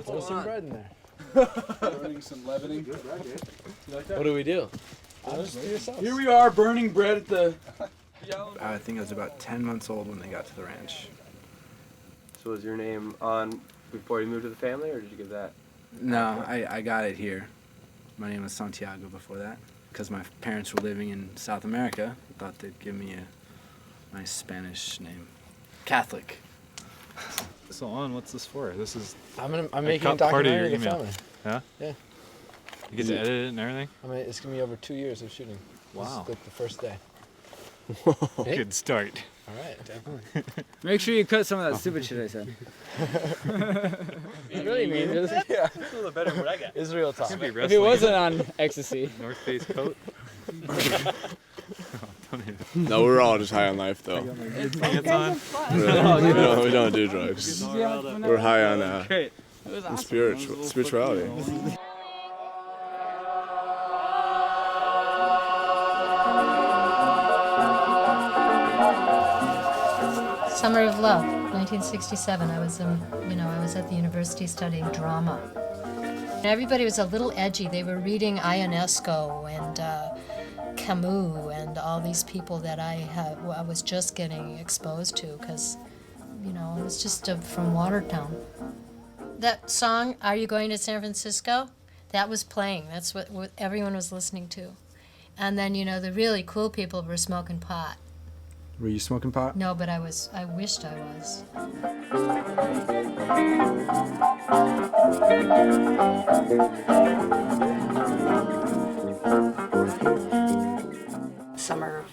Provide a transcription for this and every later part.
Put some bread in there. Burning some leavening. You like that? What do we do? Here we are burning bread at the... I think I was about 10 months old when they got to the ranch. So was your name on before you moved to the family, or did you give that? No, I got it here. My name was Santiago before that. Because my parents were living in South America, I thought they'd give me a nice Spanish name. Catholic. So on, what's this for? This is I'm making a documentary of the family. Yeah? Yeah. You get to edit it and everything? I mean, it's gonna be over 2 years of shooting. Wow. This is like the first day. Hey? Good start. All right, definitely. Make sure you cut some of that stupid shit I said. You really mean it? Yeah. That's a little better than what I got. It's real talk. If it wasn't on ecstasy. North Face coat. No, we're all just high on life, though. Pants on. Really. We don't do drugs. We're high on Great. It was awesome. spirituality. Summer of Love, 1967. I was at the university studying drama. Everybody was a little edgy. They were reading Ionesco and Camus and all these people that I was just getting exposed to because, I was just from Watertown. That song, Are You Going to San Francisco? That was playing. That's what everyone was listening to. And then, the really cool people were smoking pot. Were you smoking pot? No, but I wished I was. Summer of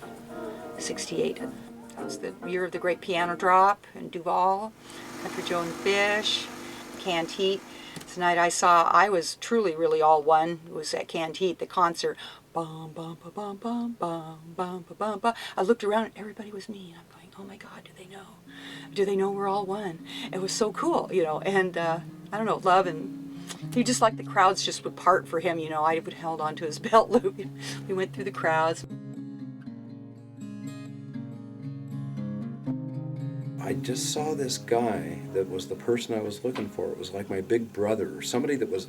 '68. It was the year of the great piano drop in Duval, Country Joe and the Fish, Canned Heat. Tonight I was truly really all one. It was at Canned Heat, the concert. Bum, bum, ba, bum, bum, bum, bum, ba, bum, bum. I looked around and everybody was me. And I'm going, oh my God, do they know? Do they know we're all one? It was so cool, and I don't know, love, and he just like the crowds just would part for him, I would held onto his belt loop. We went through the crowds. I just saw this guy that was the person I was looking for. It was like my big brother, or somebody that was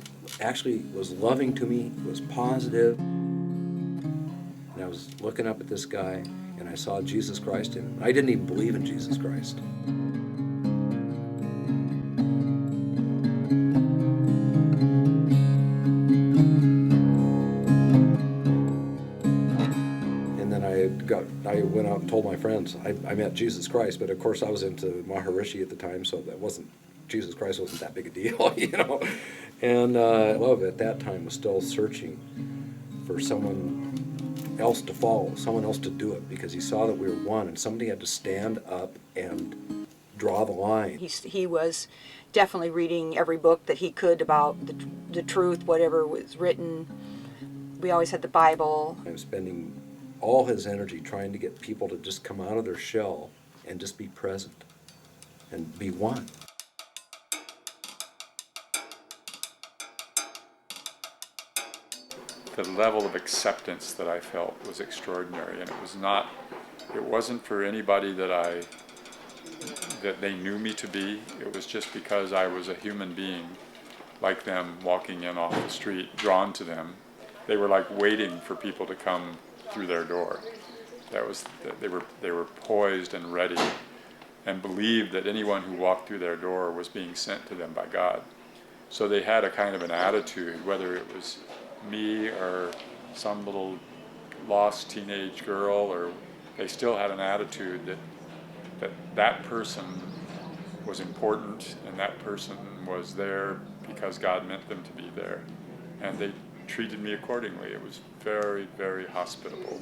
loving to me, was positive. And I was looking up at this guy, and I saw Jesus Christ in him. I didn't even believe in Jesus Christ. I went out and told my friends I met Jesus Christ, but of course I was into Maharishi at the time, so Jesus Christ wasn't that big a deal, And love at that time was still searching for someone else to follow, someone else to do it, because he saw that we were one, and somebody had to stand up and draw the line. He was definitely reading every book that he could about the truth, whatever was written. We always had the Bible. I'm spending all his energy trying to get people to just come out of their shell and just be present and be one. The level of acceptance that I felt was extraordinary, and it wasn't for anybody that they knew me to be. It was just because I was a human being like them, walking in off the street, drawn to them. They were like waiting for people to come through their door. They were poised and ready, and believed that anyone who walked through their door was being sent to them by God. So they had a kind of an attitude, whether it was me or some little lost teenage girl, or they still had an attitude that person was important, and that person was there because God meant them to be there, and they treated me accordingly. It was very, very hospitable.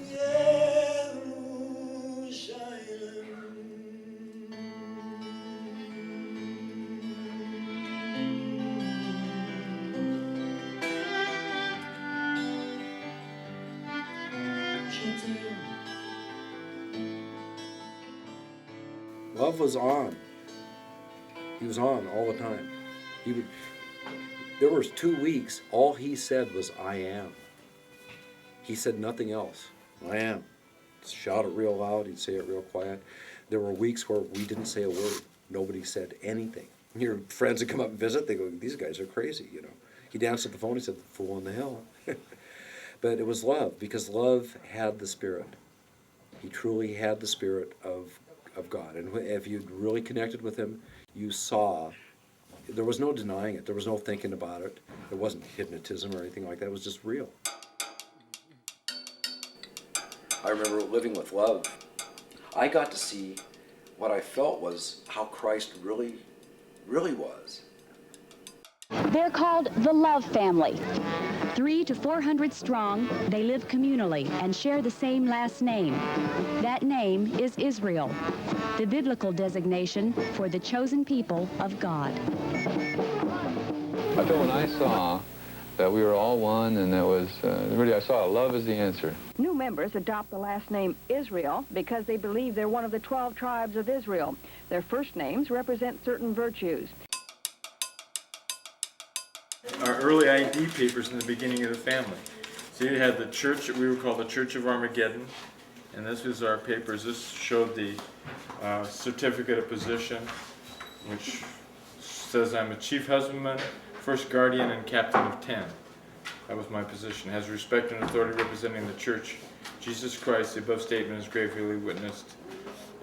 Love was on. He was on all the time. There was 2 weeks, all he said was, I am. He said nothing else. I am. Shout it real loud, he'd say it real quiet. There were weeks where we didn't say a word. Nobody said anything. Your friends would come up and visit, they go, these guys are crazy, you know. He danced at the phone, he said, fool on the hill. But it was love, because love had the Spirit. He truly had the Spirit of God. And if you'd really connected with him, you saw, there was no denying it. There was no thinking about it. It wasn't hypnotism or anything like that. It was just real. I remember living with love. I got to see what I felt was how Christ really was. They're called the Love Family. 300 to 400 strong, they live communally and share the same last name. That name is Israel, the biblical designation for the chosen people of God. I felt when I saw that we were all one, and that was, really, I saw love is the answer. New members adopt the last name Israel because they believe they're one of the 12 tribes of Israel. Their first names represent certain virtues. Our early ID papers in the beginning of the family. See, it had the church that we would call the Church of Armageddon, and this was our papers. This showed the certificate of position, which says I'm a chief husbandman, first guardian, and captain of 10. That was my position. Has respect and authority representing the church, Jesus Christ. The above statement is gravely witnessed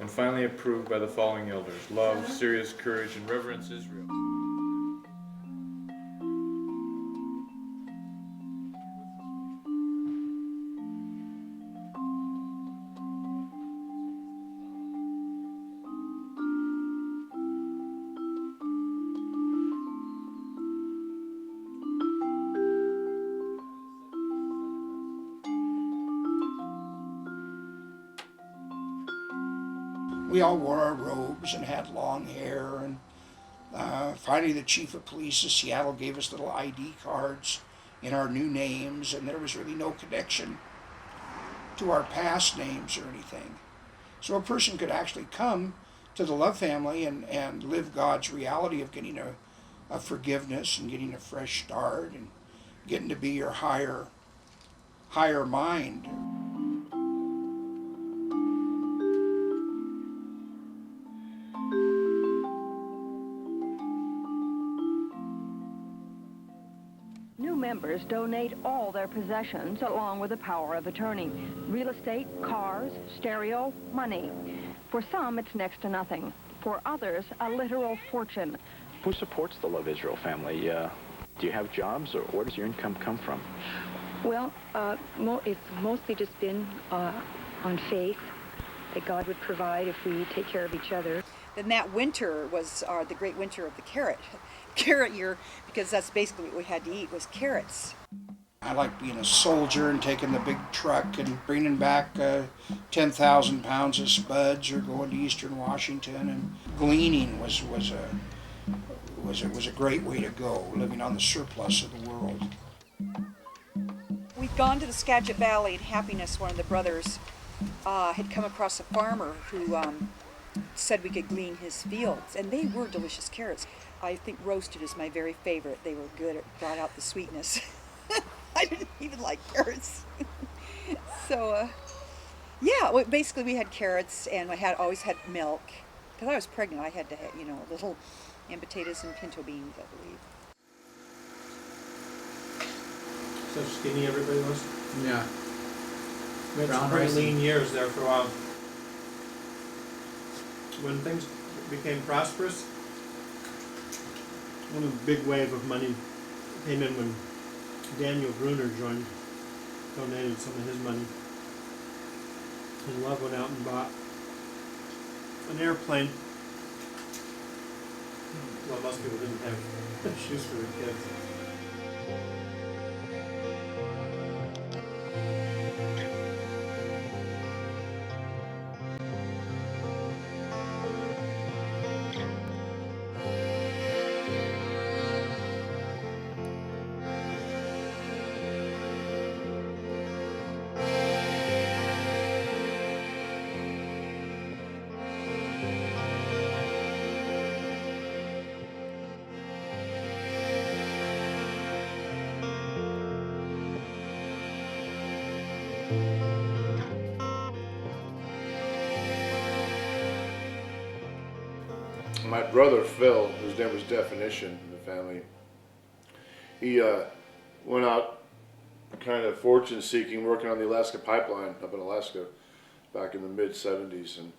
and finally approved by the following elders: love, serious courage, and reverence Israel. We all wore our robes and had long hair, and finally the chief of police of Seattle gave us little ID cards in our new names, and there was really no connection to our past names or anything. So a person could actually come to the Love Family and live God's reality of getting a forgiveness and getting a fresh start and getting to be your higher mind. New members donate all their possessions along with the power of attorney: real estate, cars, stereo, money. For some, it's next to nothing. For others, a literal fortune. Who supports the Love Israel family? Do you have jobs, or where does your income come from? Well, it's mostly just been on faith that God would provide if we take care of each other. Then that winter was the great winter of the carrot year, because that's basically what we had to eat was carrots. I like being a soldier and taking the big truck and bringing back 10,000 pounds of spuds, or going to Eastern Washington, and gleaning was a great way to go, living on the surplus of the world. We'd gone to the Skagit Valley, and Happiness, one of the brothers, had come across a farmer who said we could glean his fields, and they were delicious carrots. I think roasted is my very favorite. They were good. It brought out the sweetness. I didn't even like carrots. So, yeah, well, basically we had carrots, and I always had milk. Because I was pregnant, I had to have, little and potatoes and pinto beans, I believe. So skinny everybody was? Yeah. We had Brown some pretty rice lean and- years there for a while. When things became prosperous, one big wave of money came in when Daniel Gruner donated some of his money. And Love went out and bought an airplane. Well, most people didn't have shoes for their kids. My brother Phil, whose name was Definition in the family, he went out kind of fortune seeking, working on the Alaska pipeline up in Alaska back in the mid-70s, and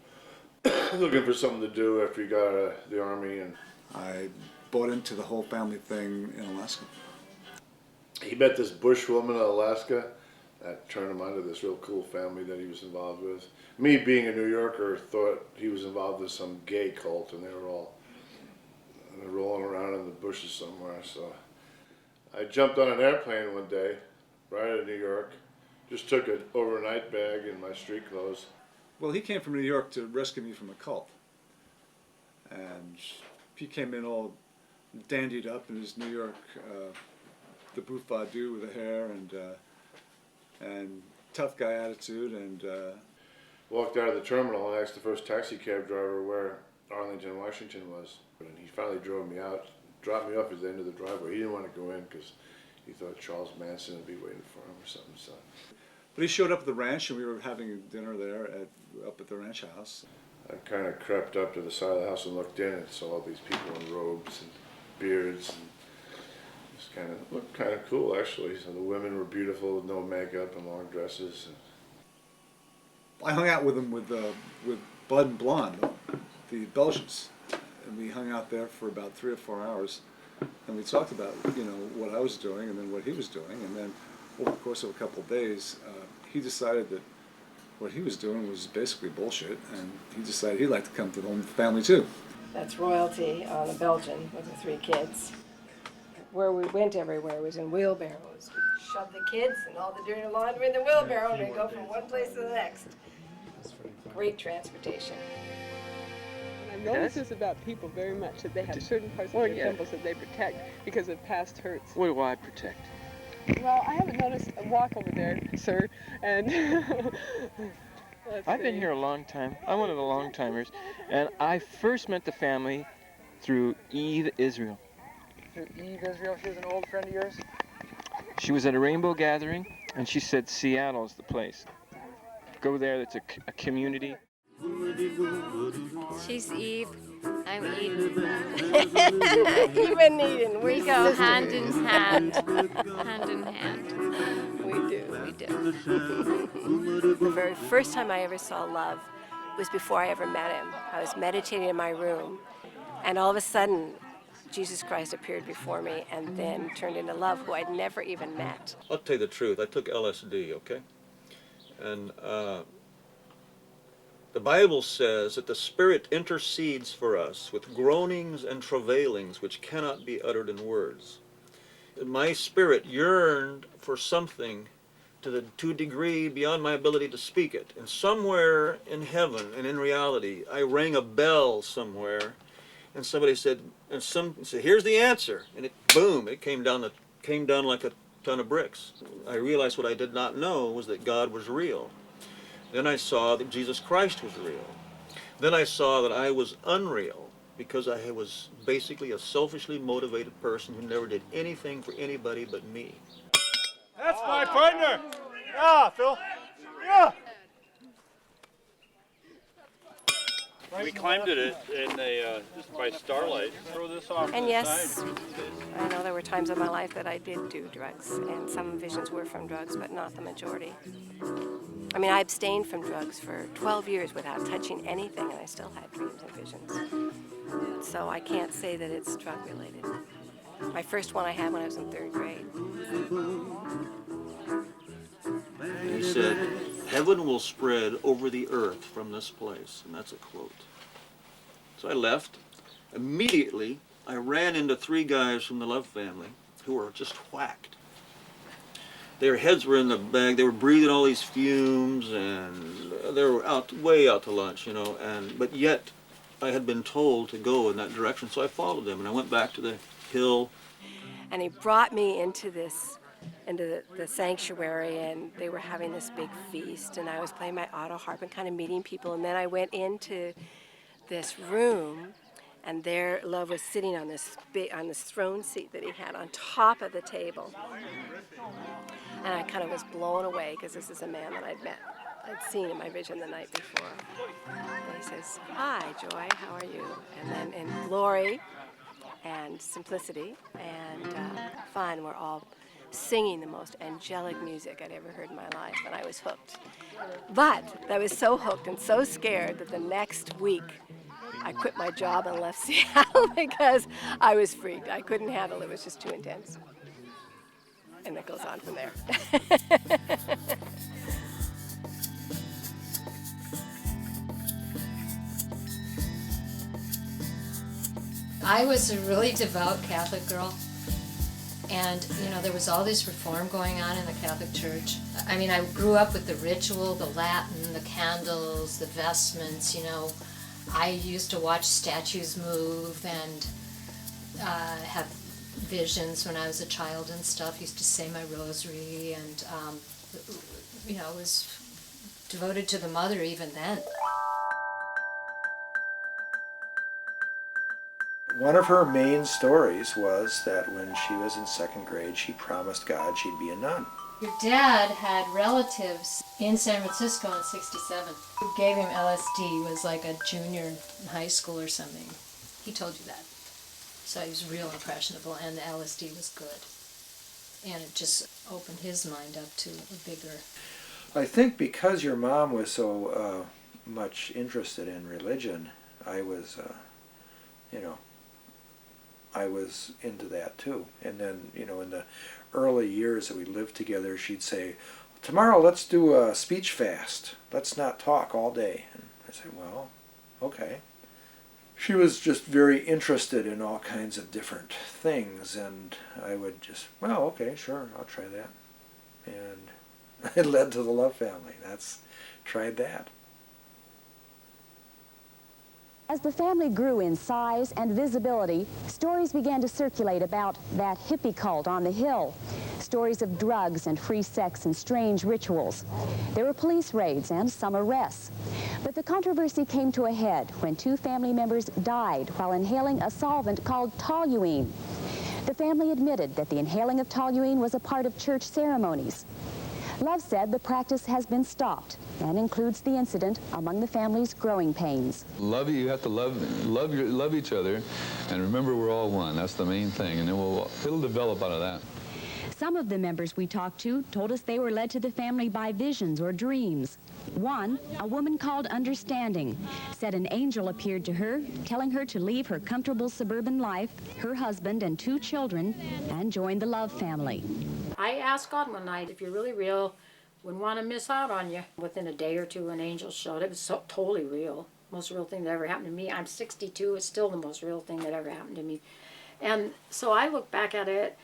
looking for something to do after he got out of the Army. And I bought into the whole family thing in Alaska. he met this bush woman in Alaska that turned him onto this real cool family that he was involved with. Me, being a New Yorker, thought he was involved with some gay cult, and they were all rolling around in the bushes somewhere. So I jumped on an airplane one day, right out of New York, just took an overnight bag and my street clothes. Well, he came from New York to rescue me from a cult. And he came in all dandied up in his New York, the bouffadu with the hair and tough guy attitude, and walked out of the terminal and asked the first taxi cab driver where Arlington, Washington was. And he finally drove me out, dropped me off at the end of the driveway. He didn't want to go in because he thought Charles Manson would be waiting for him or something. So. But he showed up at the ranch, and we were having dinner there up at the ranch house. I kind of crept up to the side of the house and looked in and saw all these people in robes and beards, and it looked kind of cool actually. So the women were beautiful with no makeup and long dresses. I hung out with them with Bud and Blonde, the Belgians, and we hung out there for about 3 or 4 hours, and we talked about what I was doing and then what he was doing, and then over the course of a couple of days, he decided that what he was doing was basically bullshit, and he decided he'd like to come to the home family too. That's royalty on a Belgian with the 3 kids. Where we went everywhere was in wheelbarrows. We'd shove the kids and all the dirty laundry in the wheelbarrow, and we'd go from one place to the next. Great transportation. I notice this about people very much, that they have certain parts of their temples that they protect because of past hurts. What do I protect? Well, I haven't noticed a walk over there, sir, and I've been here a long time. I'm one of the long timers, and I first met the family through Eve Israel. Through Eve Israel, she was an old friend of yours? She was at a rainbow gathering, and she said Seattle's the place. Go there, it's a community. She's Eve. I'm Eden. Eve and Eden. We go hand in hand. Hand in hand. We do. We do. The very first time I ever saw love was before I ever met him. I was meditating in my room, and all of a sudden, Jesus Christ appeared before me and then turned into love, who I'd never even met. I'll tell you the truth. I took LSD, okay? And the Bible says that the Spirit intercedes for us with groanings and travailings which cannot be uttered in words. My spirit yearned for something to a degree beyond my ability to speak it. And somewhere in heaven and in reality, I rang a bell somewhere, and somebody said, here's the answer. And it, boom, it came down like a ton of bricks. I realized what I did not know was that God was real. Then I saw that Jesus Christ was real. Then I saw that I was unreal because I was basically a selfishly motivated person who never did anything for anybody but me. That's my partner! Yeah, Phil! Yeah! We climbed it just by starlight. Throw this off. And yes, I know there were times in my life that I did do drugs, and some visions were from drugs, but not the majority. I mean, I abstained from drugs for 12 years without touching anything, and I still had dreams and visions. So I can't say that it's drug-related. My first one I had when I was in 3rd grade. He said, heaven will spread over the earth from this place. And that's a quote. So I left. Immediately, I ran into 3 guys from the Love family who were just whacked. Their heads were in the bag. They were breathing all these fumes, and they were way out to lunch, but yet I had been told to go in that direction, so I followed them, and I went back to the hill. And he brought me into the sanctuary, and they were having this big feast, and I was playing my auto harp and kind of meeting people, and then I went into this room, and there Love was sitting on this throne seat that he had on top of the table. And I kind of was blown away because this is a man that I'd seen in my vision the night before. And he said, is, "Hi, Joy, how are you?" And then in glory and simplicity and fun, we're all singing the most angelic music I'd ever heard in my life, and I was hooked. But I was so hooked and so scared that the next week I quit my job and left Seattle because I was freaked. I couldn't handle it. It was just too intense. And it goes on from there. I was a really devout Catholic girl. And, you know, there was all this reform going on in the Catholic Church. I mean, I grew up with the ritual, the Latin, the candles, the vestments, you know. I used to watch statues move and have visions when I was a child and stuff. Used to say my rosary and, you know, was devoted to the mother even then. One of her main stories was that when she was in second grade, she promised God she'd be a nun. Your dad had relatives in San Francisco in '67 who gave him LSD, was like a junior in high school or something. He told you that. So he was real impressionable, and the LSD was good. And it just opened his mind up to a bigger... I think because your mom was so much interested in religion, I was, you know, I was into that too. And then, you know, in the early years that we lived together, she'd say, "Tomorrow let's do a speech fast. Let's not talk all day." And I said, "Well, okay." She was just very interested in all kinds of different things, and I would just, "Well, okay, sure, I'll try that." And it led to the Love Family. Tried that. As the family grew in size and visibility, stories began to circulate about that hippie cult on the hill. Stories of drugs and free sex and strange rituals. There were police raids and some arrests. But the controversy came to a head when 2 family members died while inhaling a solvent called toluene. The family admitted that the inhaling of toluene was a part of church ceremonies. Love said the practice has been stopped and includes the incident among the family's growing pains. You have to love each other, and remember we're all one. That's the main thing, and it'll develop out of that. Some of the members we talked to told us they were led to the family by visions or dreams. One, a woman called Understanding, said an angel appeared to her, telling her to leave her comfortable suburban life, her husband and 2 children, and join the Love family. I asked God one night, if you're really real, wouldn't want to miss out on you. Within a day or two, an angel showed. It was so totally real. Most real thing that ever happened to me. I'm 62. It's still the most real thing that ever happened to me. And so I look back at it,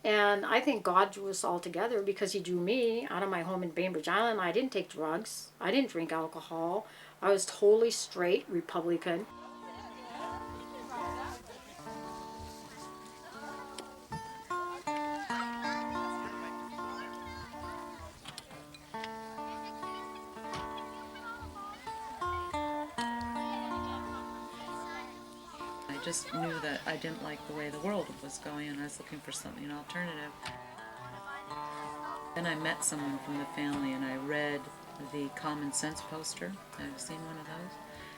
and I think God drew us all together because he drew me out of my home in Bainbridge Island. I didn't take drugs. I didn't drink alcohol. I was totally straight Republican. I just knew that I didn't like the way the world was going, and I was looking for something alternative. Then I met someone from the family, and I read the Common Sense poster. I've seen one of those,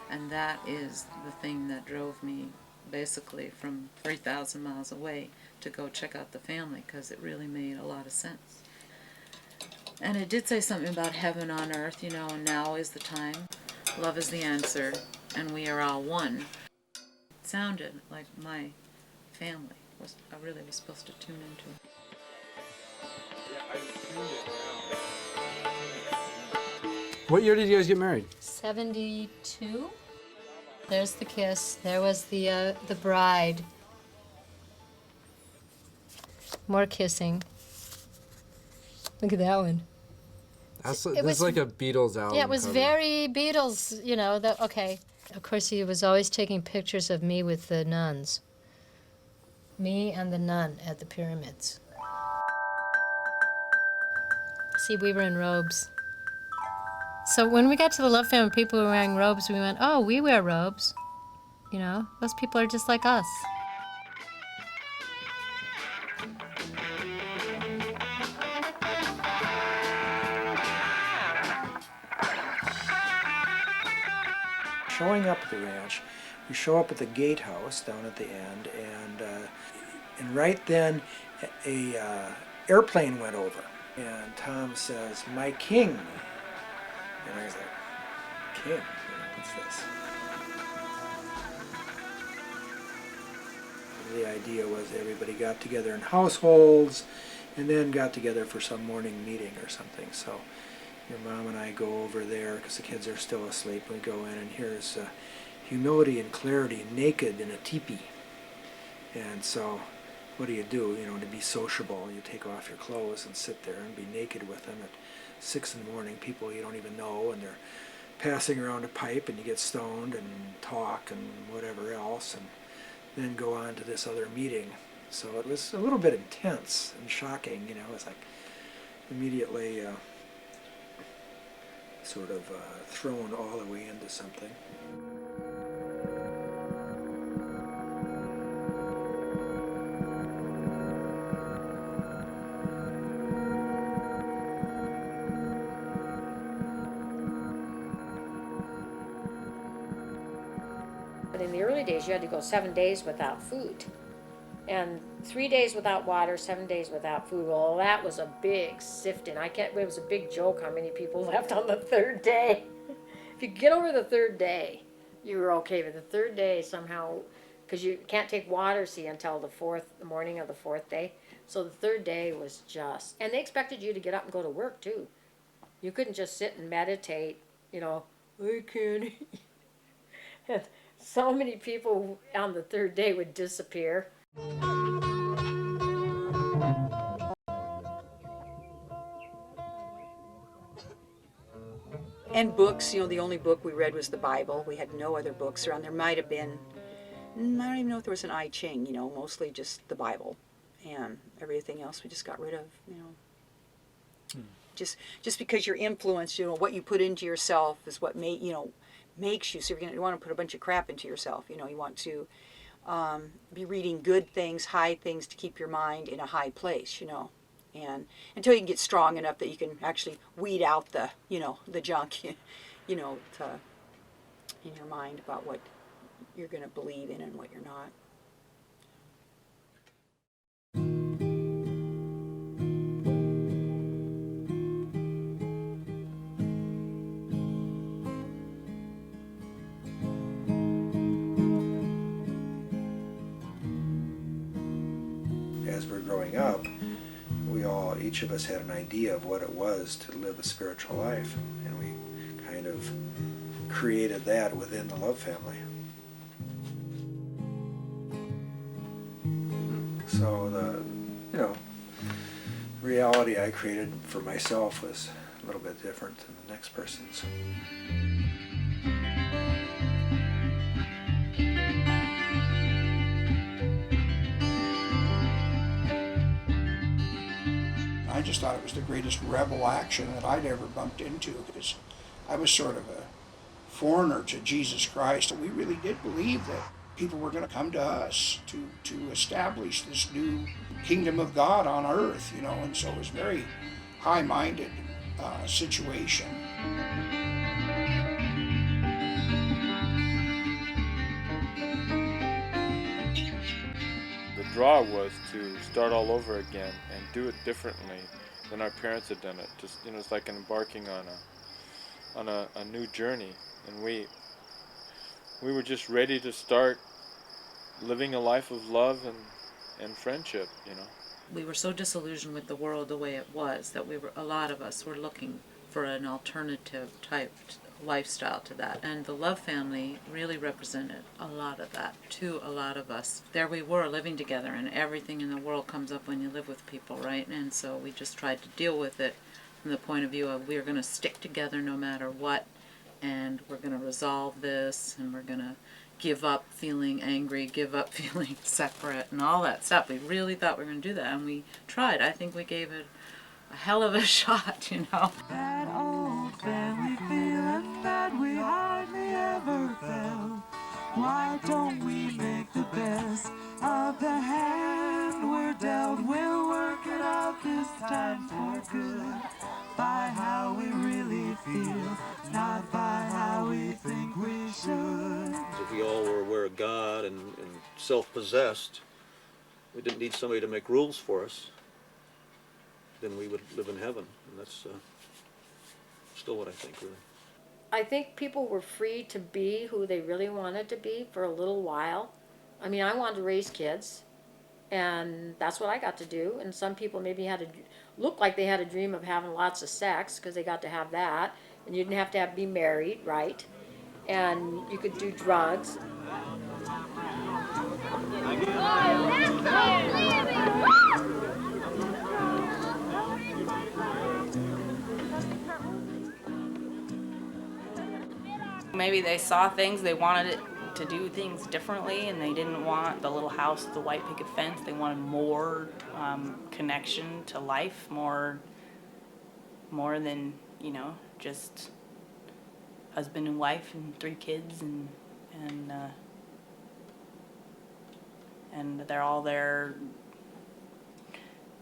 and that is the thing that drove me basically from 3,000 miles away to go check out the family, because it really made a lot of sense. And it did say something about heaven on earth, you know, and now is the time. Love is the answer, and we are all one. It sounded like my family I really was supposed to tune into. What year did you guys get married? 72. There's the kiss. There was the bride. More kissing. Look at that one. That's like a Beatles album. Yeah, it was cover. very Beatles, you know. Okay. Of course, he was always taking pictures of me with the nuns. Me and the nun at the pyramids. See, we were in robes. So when we got to the Love Family, people were wearing robes. We went, oh, we wear robes. You know, those people are just like us. showing up at the ranch, we show up at the gatehouse down at the end, and right then a airplane went over, and Tom says, "My king," and I was like, "King? What's this?" The idea was everybody got together in households and then got together for some morning meeting or something. So your mom and I go over there because the kids are still asleep. We go in, and here's humility and clarity naked in a teepee. And so what do? To be sociable, you take off your clothes and sit there and be naked with them at 6 in the morning, people you don't even know, and they're passing around a pipe, and you get stoned and talk and whatever else, and then go on to this other meeting. So it was a little bit intense and shocking, It was like immediately sort of thrown all the way into something. But in the early days, you had to go 7 days without food. And 3 days without water, 7 days without food. Well, that was a big sifting. It was a big joke how many people left on the third day. If you get over the third day, you were okay. But the third day somehow, because you can't take water, until the morning of the fourth day. So the third day was just, and they expected you to get up and go to work too. You couldn't just sit and meditate, I can't. And so many people on the third day would disappear. And books, the only book we read was the Bible. We had no other books around. There might have been, I don't even know if there was an I Ching, mostly just the Bible. And everything else we just got rid of, Just because you're influenced, what you put into yourself is what makes you. So you want to put a bunch of crap into yourself. You want to be reading good things, high things to keep your mind in a high place, And until you can get strong enough that you can actually weed out the junk, in your mind about what you're going to believe in and what you're not. As we're growing up, each of us had an idea of what it was to live a spiritual life, and we kind of created that within the Love family. So the reality I created for myself was a little bit different than the next person's. I just thought it was the greatest rebel action that I'd ever bumped into, because I was sort of a foreigner to Jesus Christ. We really did believe that people were going to come to us to establish this new kingdom of God on earth, and so it was a very high-minded situation. The draw was to start all over again and do it differently than our parents had done it. Just it's like embarking on a new journey, and we were just ready to start living a life of love and friendship. We were so disillusioned with the world the way it was that a lot of us were looking for an alternative type lifestyle to that, and the Love family really represented a lot of that to a lot of us. There we were living together, and everything in the world comes up when you live with people, right? And so we just tried to deal with it from the point of view of we're going to stick together no matter what, and we're going to resolve this, and we're going to give up feeling angry, give up feeling separate, and all that stuff. We really thought we were going to do that, and we tried. I think we gave it a hell of a shot, That old family feeling that we hardly ever felt. Why don't we make the best of the hand we're dealt? We'll work it out this time for good by how we really feel. not by how we think we should. If we all were aware of God and self-possessed, we didn't need somebody to make rules for us, then we would live in heaven. And that's still what I think, really. I think people were free to be who they really wanted to be for a little while. I mean, I wanted to raise kids, and that's what I got to do. And some people maybe looked like they had a dream of having lots of sex because they got to have that, and you didn't have to be married, right? And you could do drugs. Maybe they saw things, they wanted it to do things differently, and they didn't want the little house with the white picket fence. They wanted more connection to life, more than, you know, just husband and wife and 3 kids, and they're all there.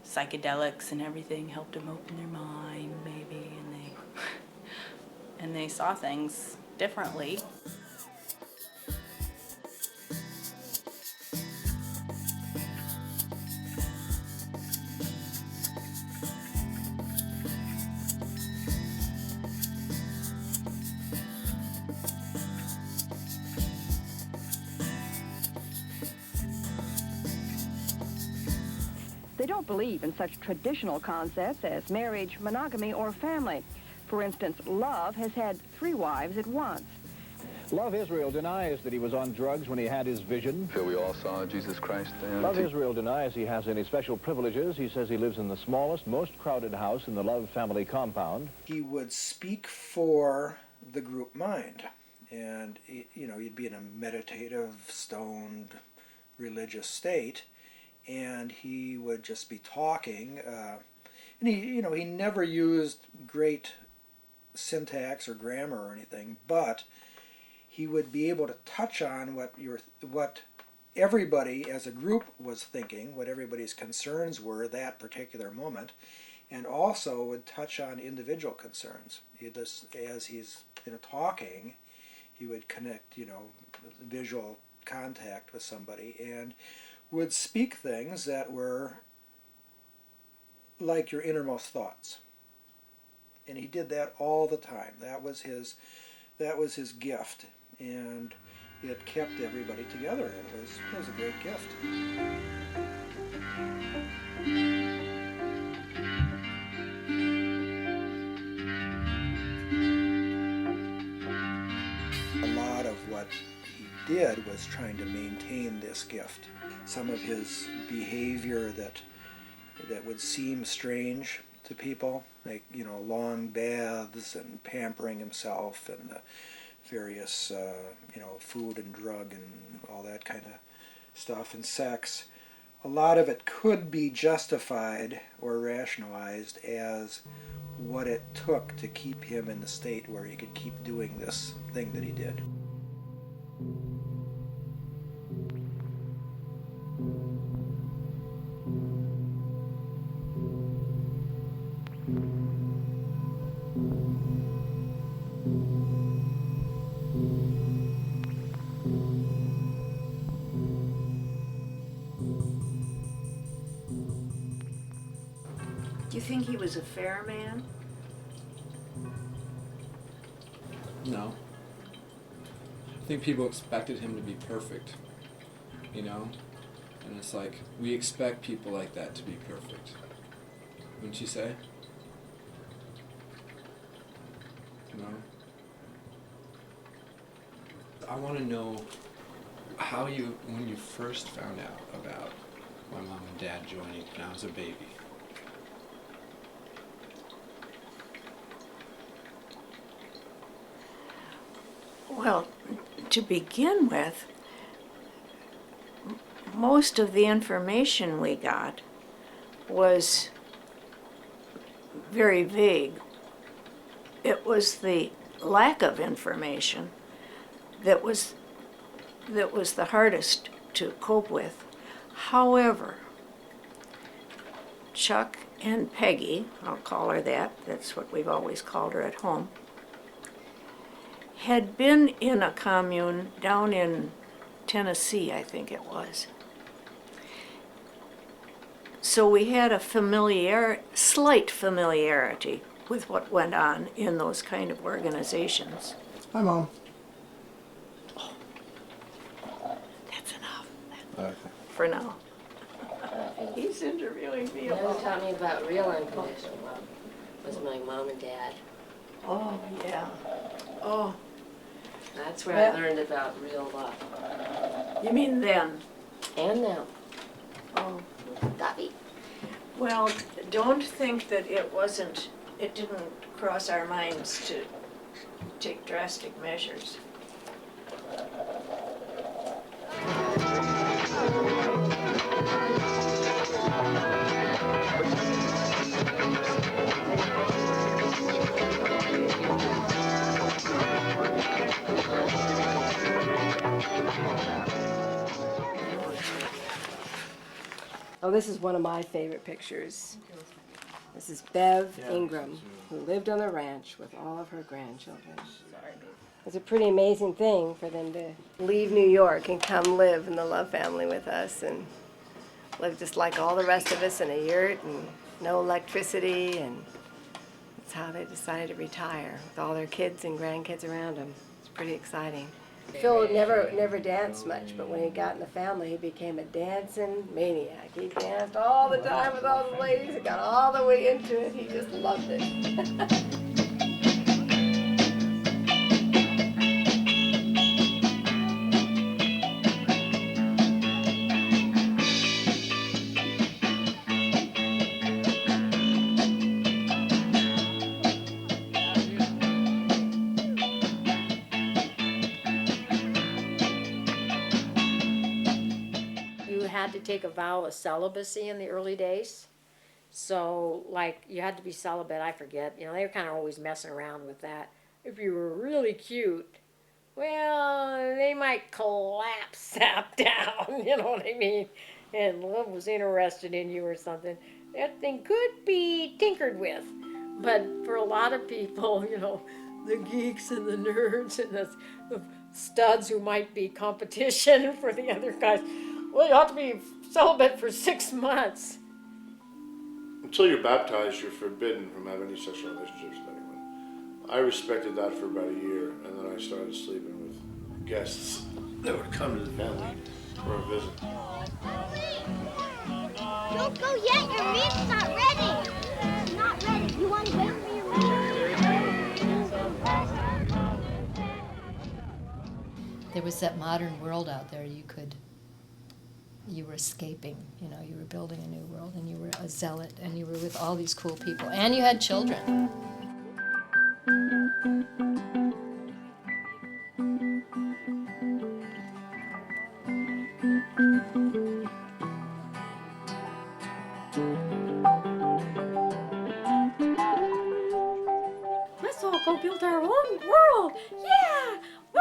Psychedelics and everything helped them open their mind, maybe, and they saw things differently. They don't believe in such traditional concepts as marriage, monogamy, or family. For instance, Love has had 3 wives at once. Love Israel denies that he was on drugs when he had his vision. Here we all saw Jesus Christ there. Love Israel denies he has any special privileges. He says he lives in the smallest, most crowded house in the Love family compound. He would speak for the group mind. And, you know, you'd be in a meditative, stoned, religious state, and he would just be talking. And he never used great syntax or grammar or anything, but he would be able to touch on what everybody as a group was thinking, what everybody's concerns were at that particular moment, and also would touch on individual concerns. As he's talking, he would connect, visual contact with somebody, and would speak things that were like your innermost thoughts. And he did that all the time. That was his gift, and it kept everybody together. It was a great gift. A lot of what he did was trying to maintain this gift. Some of his behavior that would seem strange to people, like long baths and pampering himself and the various food and drug and all that kind of stuff, and sex. A lot of it could be justified or rationalized as what it took to keep him in the state where he could keep doing this thing that he did. Do you think he was a fair man? No. I think people expected him to be perfect, And it's like, we expect people like that to be perfect. Wouldn't you say? No? I want to know when you first found out about my mom and dad joining when I was a baby. Well, to begin with, most of the information we got was very vague. It was the lack of information that was the hardest to cope with. However, Chuck and Peggy, I'll call her that, that's what we've always called her at home, had been in a commune down in Tennessee, I think it was. So we had a slight familiarity with what went on in those kind of organizations. Hi, Mom. That's enough Okay. for now. He's interviewing me Never about. taught me about real unconditional love was my mom and dad. Oh, yeah. Oh. That's where I learned about real love. You mean then? And now. Oh. Dobby. Well, don't think that it didn't cross our minds to take drastic measures. Oh, this is one of my favorite pictures. This is Bev Ingram, who lived on the ranch with all of her grandchildren. It's a pretty amazing thing for them to leave New York and come live in the Love family with us and live just like all the rest of us in a yurt and no electricity, and that's how they decided to retire with all their kids and grandkids around them. It's pretty exciting. Phil never danced much, but when he got in the family, he became a dancing maniac. He danced all the time with all the ladies. He got all the way into it. He just loved it. Had to take a vow of celibacy in the early days. So, like, you had to be celibate, I forget. You know, they were kind of always messing around with that. If you were really cute, well, they might collapse that down, you know what I mean? And love was interested in you or something. That thing could be tinkered with. But for a lot of people, you know, the geeks and the nerds and the studs who might be competition for the other guys, well, you ought to be celibate for 6 months. Until you're baptized, you're forbidden from having any sexual relationships with anyone. I respected that for about a year, and then I started sleeping with guests that would come to the family for a visit. Don't go yet, your meat's not ready. It's not ready. You want to wait for your meat? There was that modern world out there you were escaping, you know, you were building a new world, and you were a zealot, and you were with all these cool people, and you had children. Let's all go build our own world. Yeah, we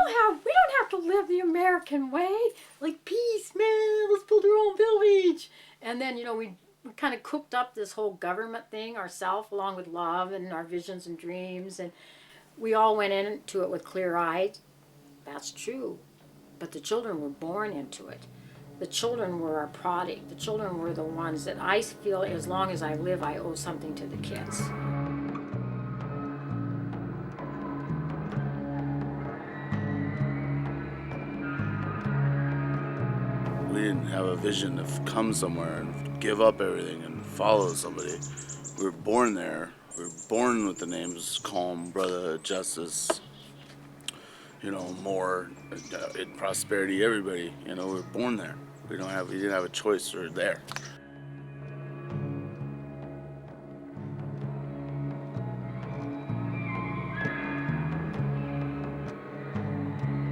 don't have to live the American way. Like, peace, man, let's build our own village. And then, you know, we kind of cooked up this whole government thing ourselves, along with love and our visions and dreams. And we all went into it with clear eyes. That's true. But the children were born into it. The children were our product. The children were the ones that I feel as long as I live, I owe something to the kids. We didn't have a vision to come somewhere and give up everything and follow somebody. We were born there. We were born with the names Calm, Brother, Justice, you know, More, in prosperity, everybody. You know, we were born there. We didn't have a choice. We're there.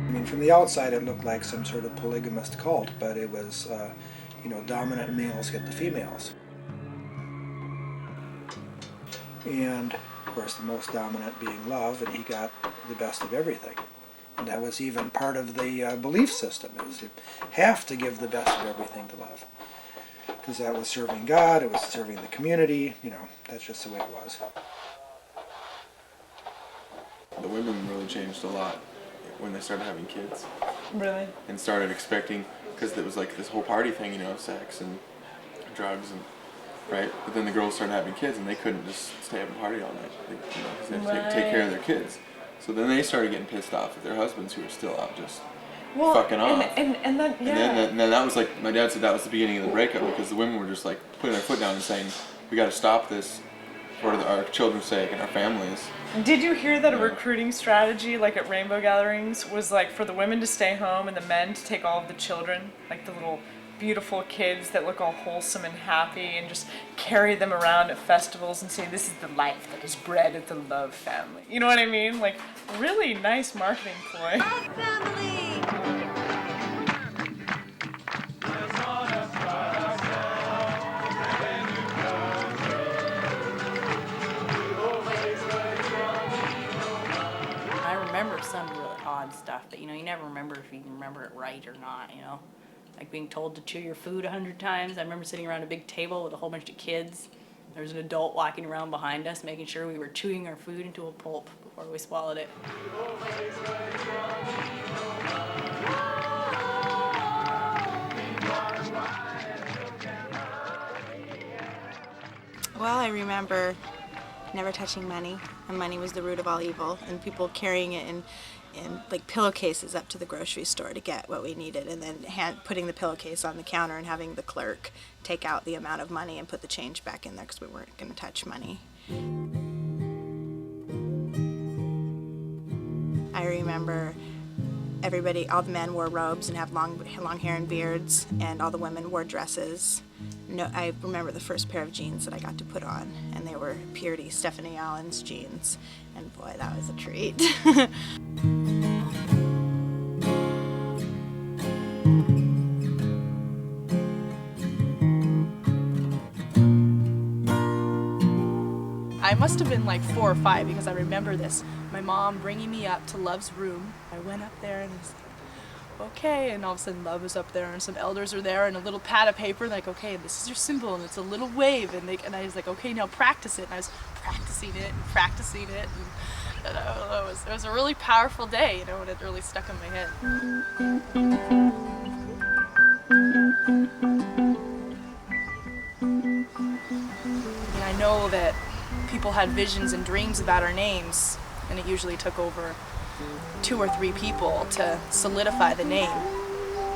I mean, from the outside it looked like some sort of polygamist cult, but it was, you know, dominant males get the females. And, of course, the most dominant being love, and he got the best of everything. And that was even part of the belief system, is you have to give the best of everything to love. Because that was serving God, it was serving the community, you know, that's just the way it was. The women really changed a lot. when they started having kids. Really? And started expecting, because it was like this whole party thing, you know, sex and drugs and, right? But then the girls started having kids and they couldn't just stay up and party all night, you know, because they had to take care of their kids. So then they started getting pissed off at their husbands who were still out just fucking off. And then, yeah. And then that was like, my dad said that was the beginning of the breakup, because the women were just like putting their foot down and saying, we got to stop this for our children's sake and our families. Did you hear that a recruiting strategy, like at rainbow gatherings, was like for the women to stay home and the men to take all of the children, like the little beautiful kids that look all wholesome and happy, and just carry them around at festivals and say, this is the life that is bred at the Love family. You know what I mean? Like, really nice marketing ploy. I remember some really odd stuff, but you know, you never remember if you remember it right or not, you know? Like being told to chew your food 100 times. I remember sitting around a big table with a whole bunch of kids. There was an adult walking around behind us, making sure we were chewing our food into a pulp before we swallowed it. Well, I remember never touching money, and money was the root of all evil, and people carrying it in like pillowcases up to the grocery store to get what we needed, and then putting the pillowcase on the counter and having the clerk take out the amount of money and put the change back in there because we weren't going to touch money. I remember everybody, all the men wore robes and have long hair and beards, and all the women wore dresses. No, I remember the first pair of jeans that I got to put on, and they were Purity Stephanie Allen's jeans, and boy, that was a treat. I must have been like 4 or 5 because I remember this. My mom bringing me up to Love's room. I went up there and was like, okay, and all of a sudden Love was up there and some elders are there and a little pad of paper, like, okay, this is your symbol, and it's a little wave, and I was like, okay, now practice it, and I was practicing it, and I don't know, it was a really powerful day, you know, and it really stuck in my head. And I know that people had visions and dreams about our names, and it usually took over 2 or 3 people to solidify the name,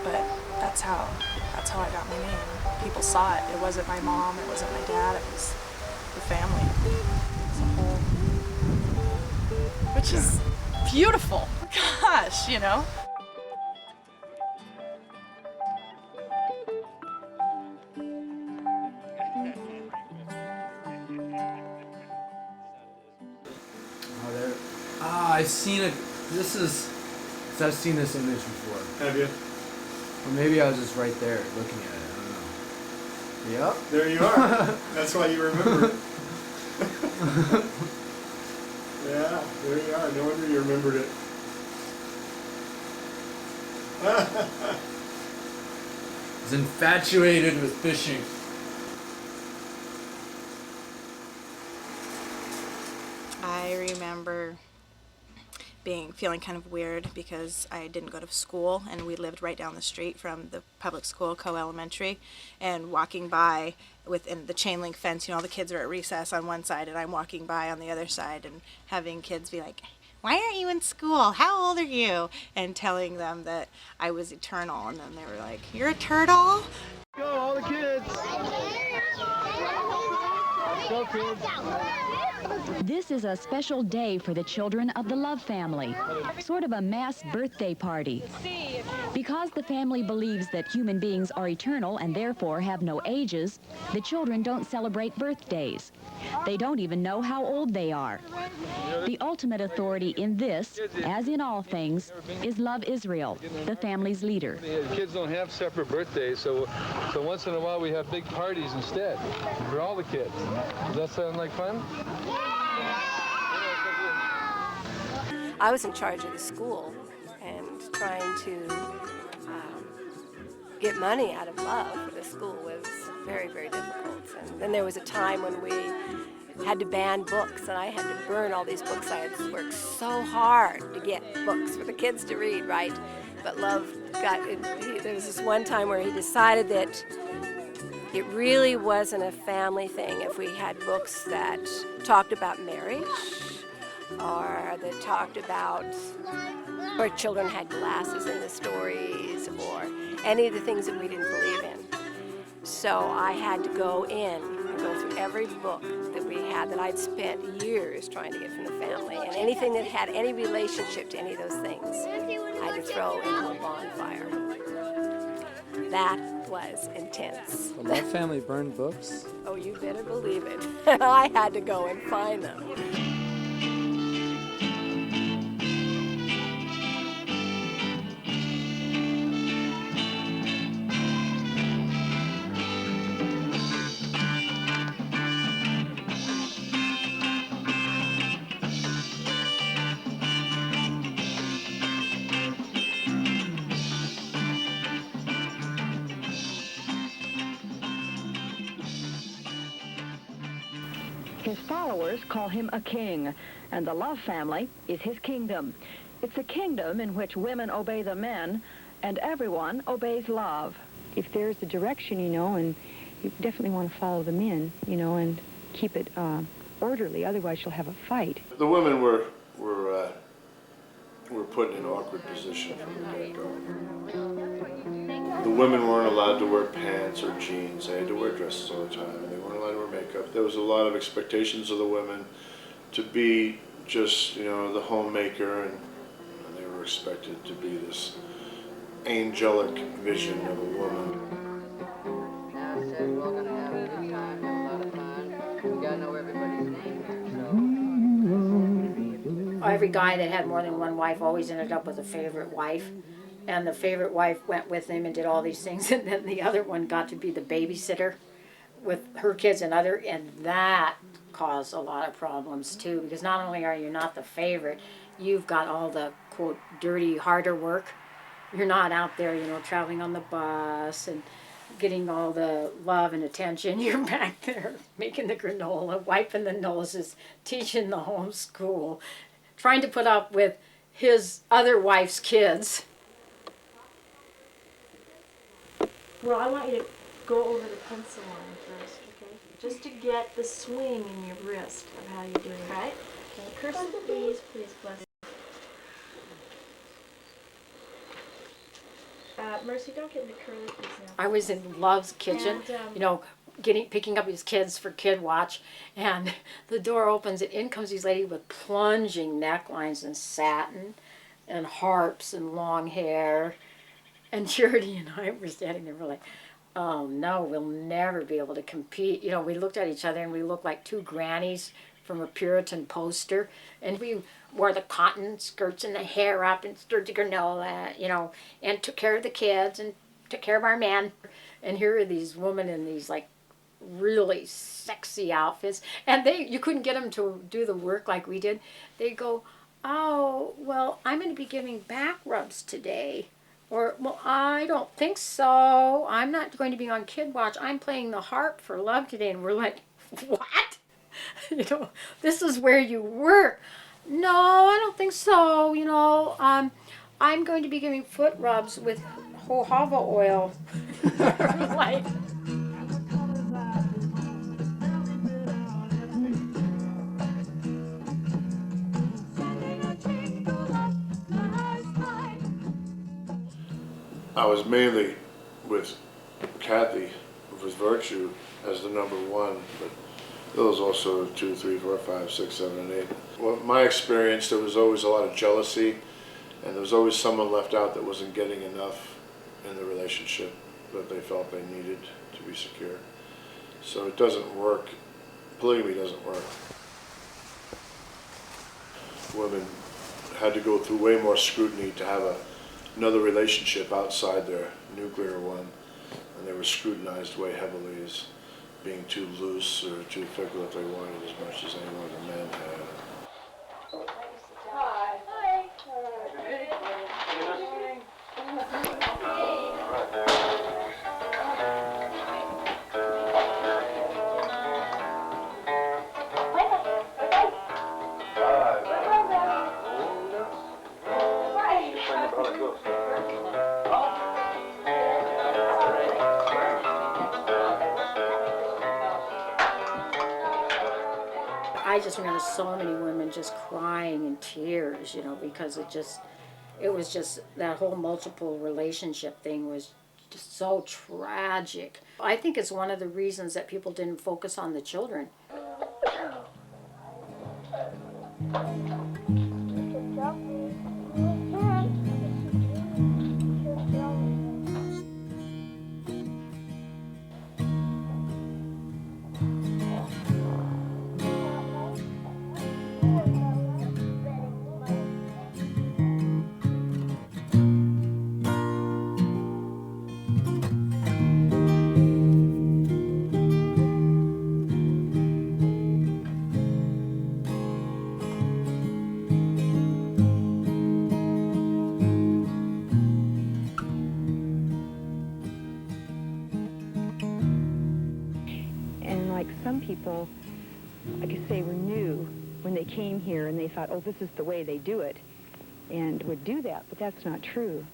but that's how I got my name. People saw it. It wasn't my mom, it wasn't my dad, it was the family as a whole, which is beautiful. Gosh, you know. I've seen it. I've seen this image before. Have you? Or maybe I was just right there looking at it. I don't know. Yep. There you are. That's why you remember it. Yeah, there you are. No wonder you remembered it. I was infatuated with fishing. I remember feeling kind of weird because I didn't go to school, and we lived right down the street from the public school, Co-Elementary, and walking by within the chain link fence, you know, all the kids are at recess on one side and I'm walking by on the other side, and having kids be like, why aren't you in school? How old are you? And telling them that I was eternal, and then they were like, you're a turtle? Go, all the kids! Go, kids! This is a special day for the children of the Love family, sort of a mass birthday party. Because the family believes that human beings are eternal and therefore have no ages, the children don't celebrate birthdays. They don't even know how old they are. The ultimate authority in this, as in all things, is Love Israel, the family's leader. Kids don't have separate birthdays, so once in a while we have big parties instead for all the kids. Does that sound like fun? I was in charge of the school and trying to get money out of Love for the school was very, very difficult. And then there was a time when we had to ban books, and I had to burn all these books. I had worked so hard to get books for the kids to read, right? But Love there was this one time where he decided that it really wasn't a family thing if we had books that talked about marriage, or that talked about where children had glasses in the stories, or any of the things that we didn't believe in. So I had to go in and go through every book that we had that I'd spent years trying to get from the family, and anything that had any relationship to any of those things, I had to throw into a bonfire. That was intense. The Love family burned books? Oh, you better believe it. I had to go and find them. His followers call him a king, and the Love family is his kingdom. It's a kingdom in which women obey the men, and everyone obeys Love. If there's a direction, and you definitely want to follow the men, and keep it orderly, otherwise you'll have a fight. The women were put in an awkward position from the get-go. The women weren't allowed to wear pants or jeans. They had to wear dresses all the time. They weren't allowed to wear makeup. There was a lot of expectations of the women to be just, the homemaker, and they were expected to be this angelic vision of a woman. We're gonna have a good time, have a lot of fun. We gotta know everybody's name here, so. Every guy that had more than one wife always ended up with a favorite wife. And the favorite wife went with him and did all these things, and then the other one got to be the babysitter with her kids and that caused a lot of problems too, because not only are you not the favorite, you've got all the, quote, dirty, harder work. You're not out there, traveling on the bus and getting all the love and attention. You're back there making the granola, wiping the noses, teaching the home school, trying to put up with his other wife's kids. Well, I want you to go over the pencil line first, okay? Just to get the swing in your wrist of how you're doing it. Right? Okay, cursive, please, bless. Mercy, don't get into curly, please now. I was in Love's kitchen, And, picking up his kids for Kid Watch, and the door opens and in comes this lady with plunging necklines and satin and harps and long hair. And Charity and I were standing there, we're like, oh no, we'll never be able to compete. We looked at each other and we looked like two grannies from a Puritan poster. And we wore the cotton skirts and the hair up and stirred the granola, and took care of the kids and took care of our man. And here are these women in these like really sexy outfits. And you couldn't get them to do the work like we did. They go, oh, well, I'm going to be giving back rubs today. Or, well, I don't think so. I'm not going to be on Kid Watch. I'm playing the harp for Love today. And we're like, what? This is where you work. No, I don't think so. I'm going to be giving foot rubs with jojoba oil. Like, I was mainly with Kathy, with Virtue, as the number one, but there was also 2, 3, 4, 5, 6, 7, and 8. Well, my experience, there was always a lot of jealousy, and there was always someone left out that wasn't getting enough in the relationship that they felt they needed to be secure. So it doesn't work. Polygamy doesn't work. Women had to go through way more scrutiny to have another relationship outside their nuclear one, and they were scrutinized way heavily as being too loose or too fickle if they wanted as much as any one of the men had. I just remember so many women just crying in tears, you know, because it was just, that whole multiple relationship thing was just so tragic. I think it's one of the reasons that people didn't focus on the children. And like some people, I could say, were new when they came here and they thought, oh, this is the way they do it, and would do that, but that's not true.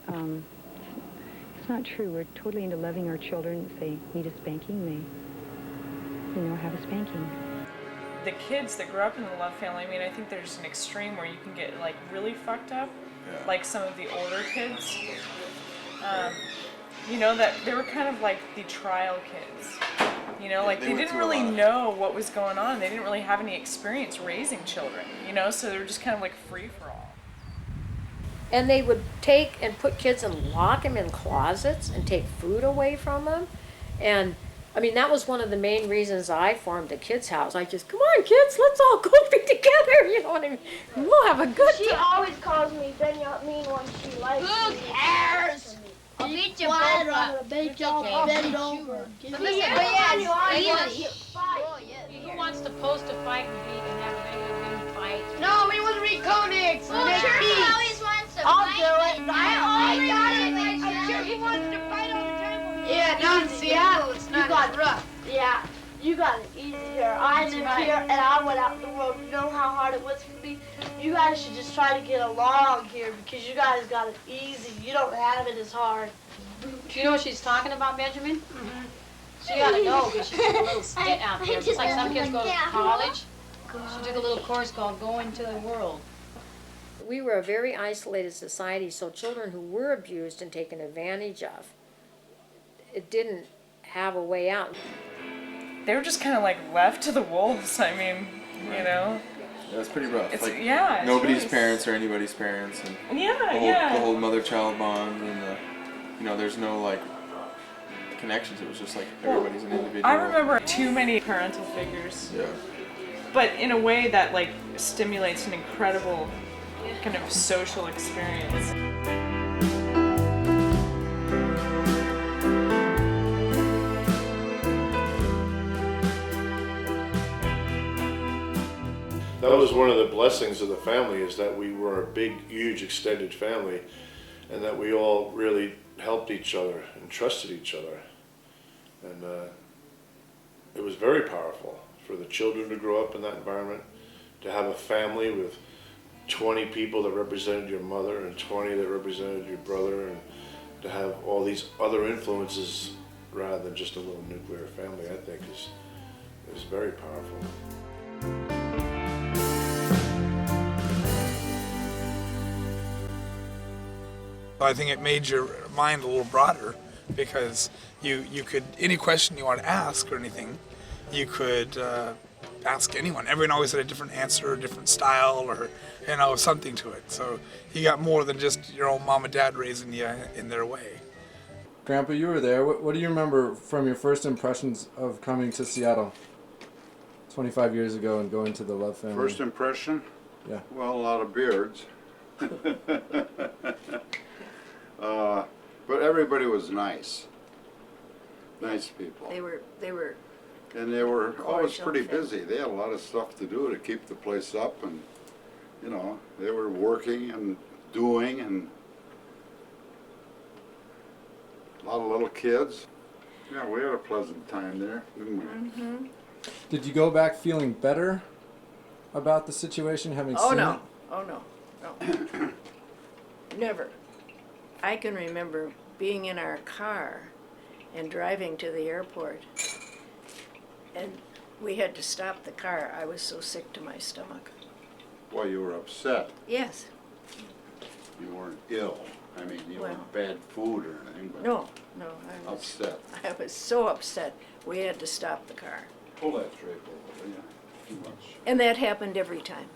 It's not true. We're totally into loving our children. If they need a spanking, they, you know, have a spanking. The kids that grow up in the Love family, I mean, I think there's an extreme where you can get like really fucked up, like some of the older kids. You know, that they were kind of like the trial kids. You know, like they didn't really know what was going on. They didn't really have any experience raising children, you know, so they were just kind of like free for all. And they would take and put kids and lock them in closets and take food away from them. And I mean, that was one of the main reasons I formed the kids' house. I just, come on, kids, let's all go be together. You know what I mean? We'll have a good time. She always calls me Benjamin when she likes me. Who cares? I'll beat you both up. Bend over. Who wants to post a fight and have a fight? No, we want to read codex. Well, Church always wants to fight. I'll do it. I'm sure he wants to fight all the time. Yeah, down in Seattle, it's not as rough. Yeah, you got it easy here. I live here, and I went out in the world. You know how hard it was for me? You guys should just try to get along here because you guys got it easy. You don't have it as hard. Do you know what she's talking about, Benjamin? She ought to know because she took a little stint out there. Just like some kids go to college, she took a little course called Going to the World. We were a very isolated society, so children who were abused and taken advantage of, it didn't have a way out. They were just kind of like left to the wolves. I mean, you know. Yeah, it's pretty rough. It's, like, it's nobody's really parents or anybody's parents, and the whole mother-child bond, and you know, there's no like connections. It was just like everybody's an individual. I remember too many parental figures. Yeah. But in a way that like stimulates an incredible kind of social experience. That was one of the blessings of the family, is that we were a big, huge, extended family, and that we all really helped each other and trusted each other. And it was very powerful for the children to grow up in that environment, to have a family with 20 people that represented your mother and 20 that represented your brother, and to have all these other influences rather than just a little nuclear family, I think is very powerful. I think it made your mind a little broader, because you could, any question you want to ask or anything, you could ask anyone. Everyone always had a different answer, a different style, or you know, something to it. So you got more than just your own mom and dad raising you in their way. Grandpa, you were there. What do you remember from your first impressions of coming to Seattle 25 years ago and going to the Love family? First impression? Yeah. Well, a lot of beards. But everybody was nice. Nice people. They were. And they were always cordial, pretty busy. They had a lot of stuff to do to keep the place up, and you know, they were working and doing, and a lot of little kids. Yeah, we had a pleasant time there, didn't we? Mm-hmm. Did you go back feeling better about the situation, having seen it? Oh no. Never. I can remember being in our car and driving to the airport, and we had to stop the car. I was so sick to my stomach. Well, you were upset. Yes. You weren't ill. I mean, you Well, weren't bad food or anything, but No, I was upset. I was so upset. We had to stop the car. Pull that drape over, will you? Too much. And that happened every time.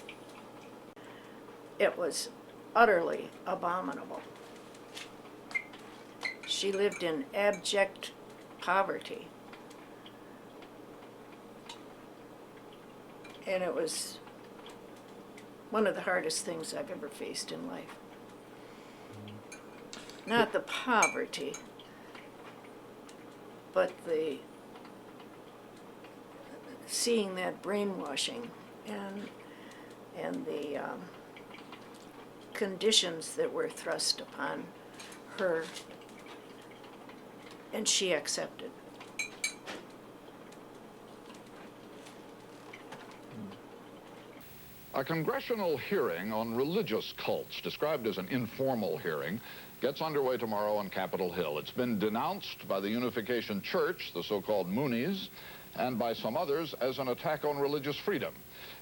It was utterly abominable. She lived in abject poverty. And it was one of the hardest things I've ever faced in life. Not the poverty, but the seeing that brainwashing and the conditions that were thrust upon her, and she accepted. A congressional hearing on religious cults, described as an informal hearing, gets underway tomorrow on Capitol Hill. It's been denounced by the Unification Church, the so-called Moonies, and by some others as an attack on religious freedom.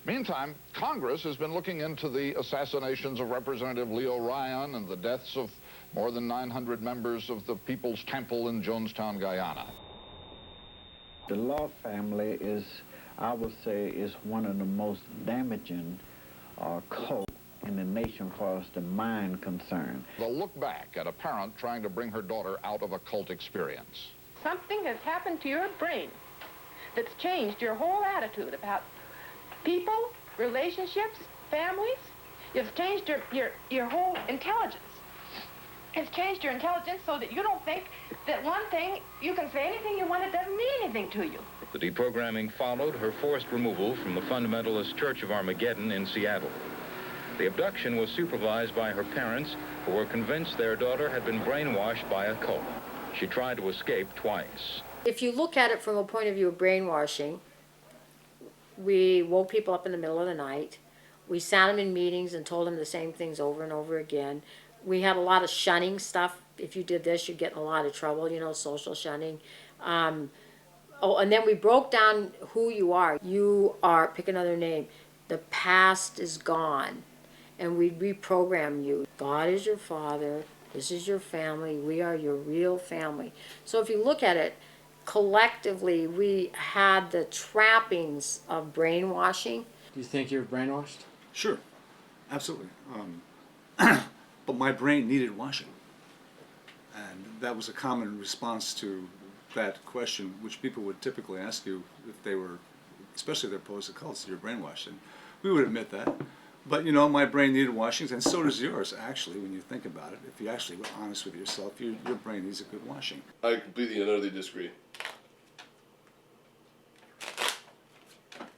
Meantime, Congress has been looking into the assassinations of Representative Leo Ryan and the deaths of more than 900 members of the People's Temple in Jonestown, Guyana. The Love family is, I would say, is one of the most damaging cults in the nation as far as the mind concerned. They'll look back at a parent trying to bring her daughter out of a cult experience. Something has happened to your brain that's changed your whole attitude about people, relationships, families. It's changed your whole intelligence. It's changed your intelligence so that you don't think that one thing, you can say anything you want, it doesn't mean anything to you. The deprogramming followed her forced removal from the fundamentalist Church of Armageddon in Seattle. The abduction was supervised by her parents, who were convinced their daughter had been brainwashed by a cult. She tried to escape twice. If you look at it from a point of view of brainwashing, we woke people up in the middle of the night. We sat them in meetings and told them the same things over and over again. We had a lot of shunning stuff. If you did this, you'd get in a lot of trouble, you know, social shunning. And then we broke down who you are. You are, pick another name, the past is gone. And we reprogram you. God is your father. This is your family. We are your real family. So if you look at it, collectively, we had the trappings of brainwashing. Do you think you're brainwashed? Sure, absolutely. But my brain needed washing. And that was a common response to that question, which people would typically ask you if they were, especially if they're opposed to cults, you're brainwashed. And we would admit that. But you know, my brain needed washings, and so does yours, actually, when you think about it. If you actually were honest with yourself, your brain needs a good washing. I completely and utterly disagree.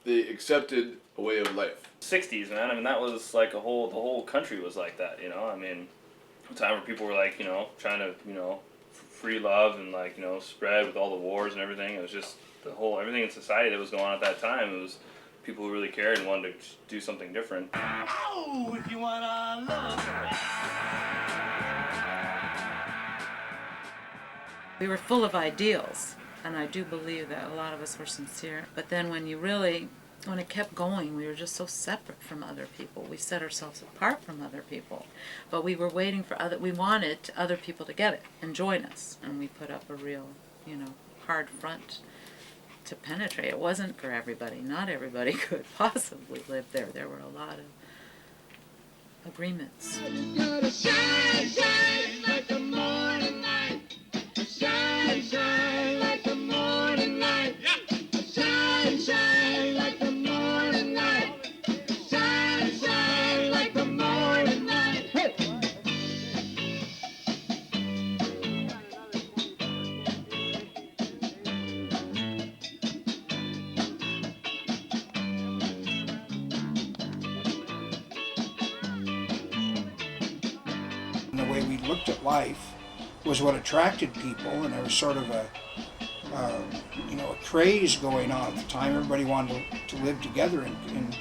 They accepted a way of life. 60s, man. I mean, that was like the whole country was like that, you know. I mean, a time where people were like, you know, trying to, you know, free love and like, you know, spread with all the wars and everything. It was just everything in society that was going on at that time. It was people who really cared and wanted to do something different. Oh, if you wanna love. We were full of ideals, and I do believe that a lot of us were sincere. But then when it kept going, we were just so separate from other people. We set ourselves apart from other people. But we were waiting for we wanted other people to get it and join us. And we put up a real, you know, hard front to penetrate. It wasn't for everybody. Not everybody could possibly live there. There were a lot of agreements. Shine, shine like the morning light. Shine, shine like the morning light. Shine, shine like the morning light. Shine, shine like the morning light. Hey! The way we looked at life was what attracted people, and there was sort of a craze going on at the time. Everybody wanted to live together in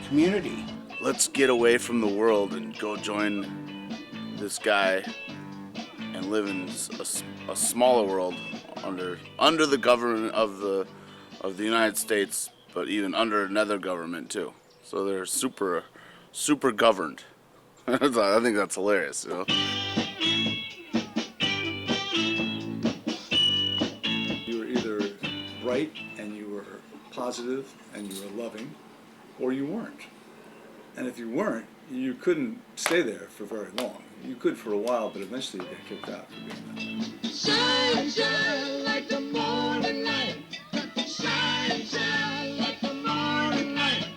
community. Let's get away from the world and go join this guy and live in a smaller world under the government of of the United States, but even under another government too. So they're super governed. I think that's hilarious, you know. You were either bright and you were positive and you were loving, or you weren't. And if you weren't, you couldn't stay there for very long. You could for a while, but eventually you get kicked out for being that way. Shine, shine like the morning light. Shine, shine like the morning light.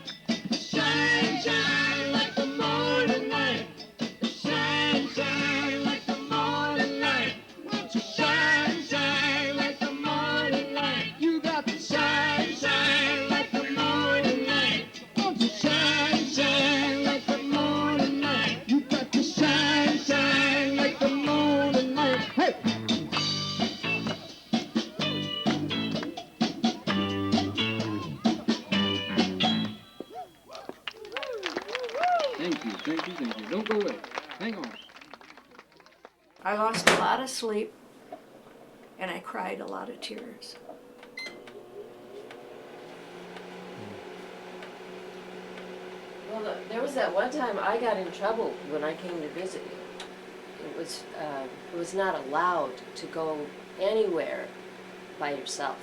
Shine, shine like the morning light. Shine, shine like the morning light. Won't you shine, shine like the morning light? You got to shine, shine like the morning light. Won't you shine, shine like the morning light? You got to shine, shine like the morning light. Hey! Thank you, thank you, thank you. Don't go away. Hang on. I lost a lot of sleep, and I cried a lot of tears. Well, there was that one time I got in trouble when I came to visit you. It was not allowed to go anywhere by yourself.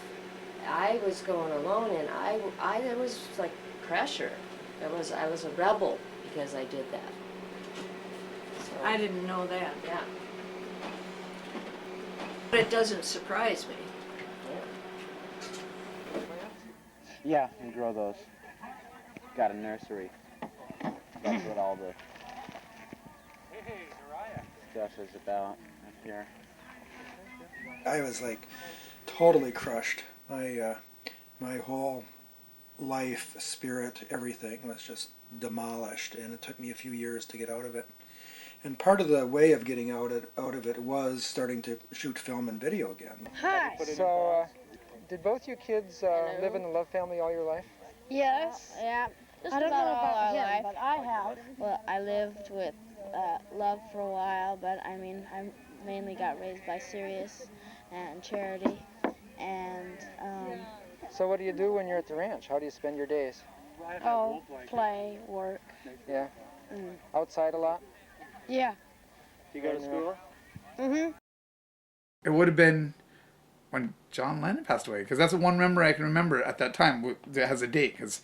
I was going alone, and I was like pressure. I was a rebel because I did that. So, I didn't know that. yeah. But it doesn't surprise me. Yeah, we grow those. Got a nursery. That's what all the stuff is about up here. I was like totally crushed. My whole life, spirit, everything was just demolished, and it took me a few years to get out of it. And part of the way of getting out of it was starting to shoot film and video again. Hi. So, did both you kids live in the Love family all your life? Yes. Yeah. Just I don't know about all about our him, life. but I have. Well, I lived with Love for a while, but I mean, I mainly got raised by Sirius and Charity, and So what do you do when you're at the ranch? How do you spend your days? play, work. Yeah. Mm. Outside a lot? Yeah. You go to school? Mm-hmm. It would have been when John Lennon passed away, because that's the one memory I can remember at that time that has a date, because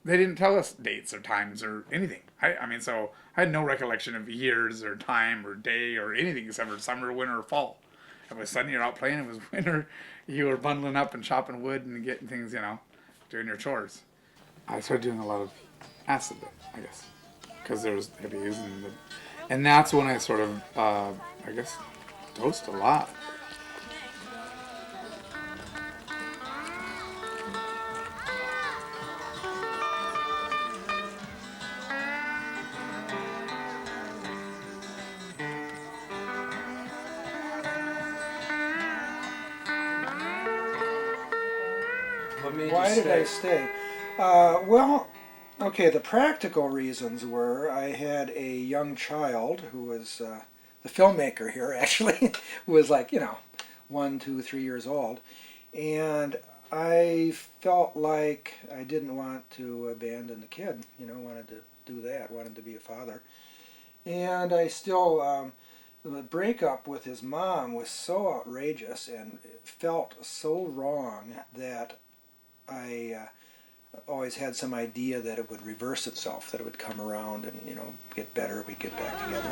they didn't tell us dates or times or anything. I mean, so I had no recollection of years or time or day or anything except for summer, winter, or fall. If it was sunny, you're out playing. If it was winter, you were bundling up and chopping wood and getting things, you know, doing your chores. I started doing a lot of acid, I guess, because there was hippies, and that's when I sort of, I guess, dosed a lot. Why did I stay? Well, okay, the practical reasons were I had a young child who was the filmmaker here, actually, who was like, 1, 2, 3 years old. And I felt like I didn't want to abandon the kid, wanted to do that, wanted to be a father. And I still, the breakup with his mom was so outrageous and felt so wrong that I always had some idea that it would reverse itself, that it would come around and, get better, we'd get back together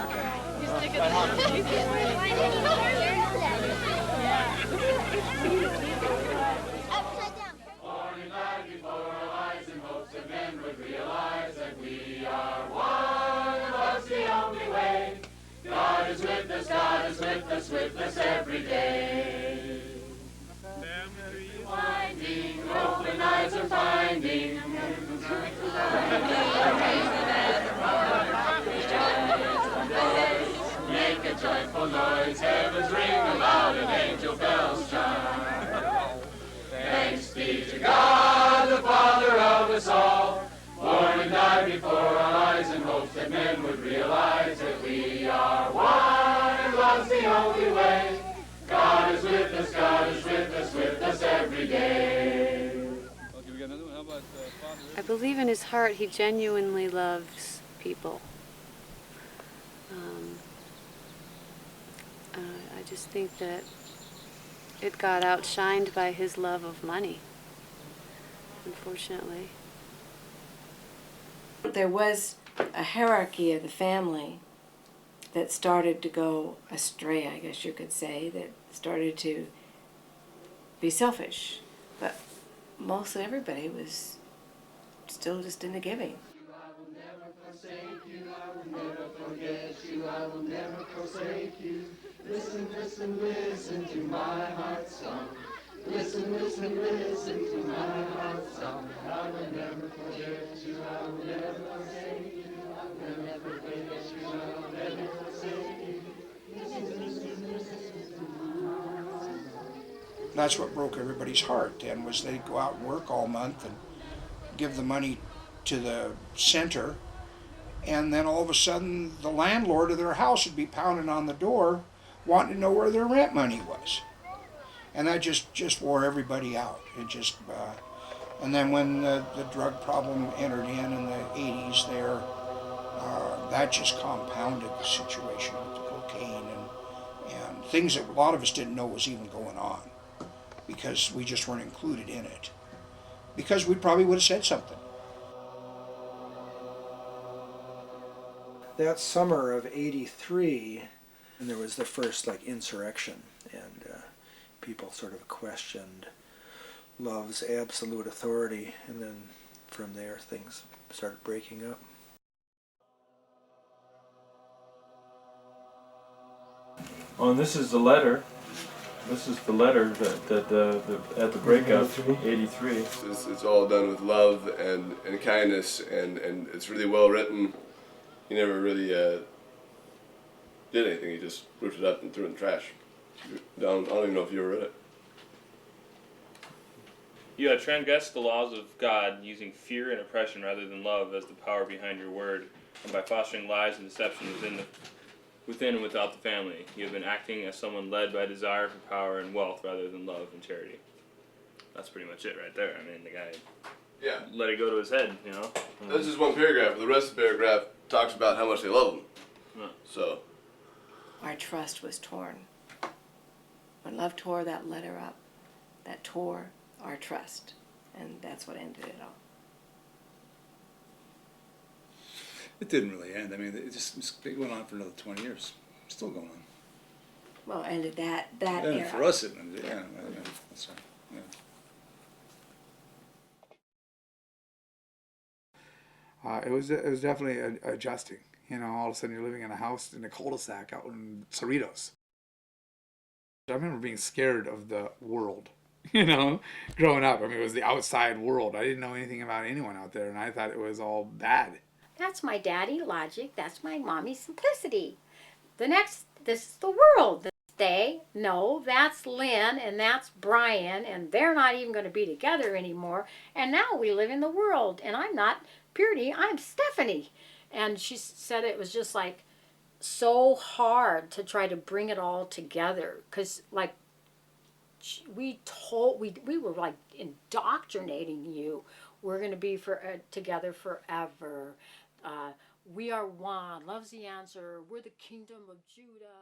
God is with us, God is with us every day. Winding, open eyes are finding. Make a joyful noise, heavens ring aloud. believe in his heart he genuinely loves people. I just think that it got outshined by his love of money, unfortunately. There was a hierarchy of the family that started to go astray, I guess you could say, that started to be selfish. But mostly everybody was still just into giving. Listen, listen, listen to my heart song. Listen, listen, listen to my heart song. I will never forget you, I will never forsake you, I will never forget you, I will never forsake you. Listen, listen, listen to my heart song. That's what broke everybody's heart, and was they'd go out and work all month and give the money to the center, and then all of a sudden the landlord of their house would be pounding on the door wanting to know where their rent money was. And that just wore everybody out. It just, and then when the drug problem entered in the 80s there, that just compounded the situation with the cocaine and things that a lot of us didn't know was even going on because we just weren't included in it. Because we probably would have said something. That summer of '83, and there was the first insurrection, and people sort of questioned love's absolute authority, and then from there things started breaking up. Oh, and this is the letter. This is the letter that at the breakup, 83. It's all done with love and kindness, and it's really well written. He never really did anything. He just ripped it up and threw it in the trash. I don't even know if you ever read it. You have transgressed the laws of God using fear and oppression rather than love as the power behind your word, and by fostering lies and deception within and without the family. You have been acting as someone led by desire for power and wealth rather than love and charity. That's pretty much it right there. I mean, the guy let it go to his head, you know? That's just one paragraph. The rest of the paragraph talks about how much they love him. Huh. So. Our trust was torn. When love tore that letter up, that tore our trust. And that's what ended it all. It didn't really end. I mean, it went on for another 20 years. Still going on. Well, ended that and era. For us, it ended. Yeah, that's right. Yeah. It was definitely adjusting. You know, all of a sudden you're living in a house in a cul-de-sac out in Cerritos. I remember being scared of the world, you know, growing up. I mean, it was the outside world. I didn't know anything about anyone out there, and I thought it was all bad. That's my daddy logic. That's my mommy simplicity. This is the world. No, that's Lynn and that's Brian, and they're not even going to be together anymore. And now we live in the world, and I'm not Purity, I'm Stephanie. And she said it was just so hard to try to bring it all together, because we were indoctrinating you. We're going to be together forever. We are one. Love's the answer. We're the kingdom of Judah.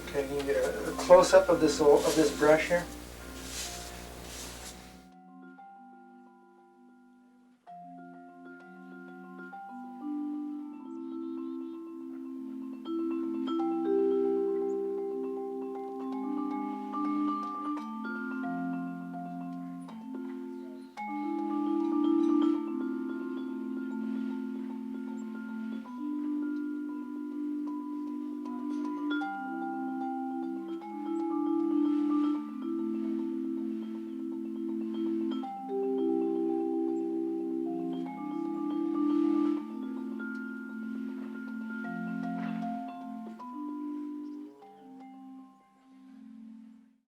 Okay, can you get a close-up of this brush here?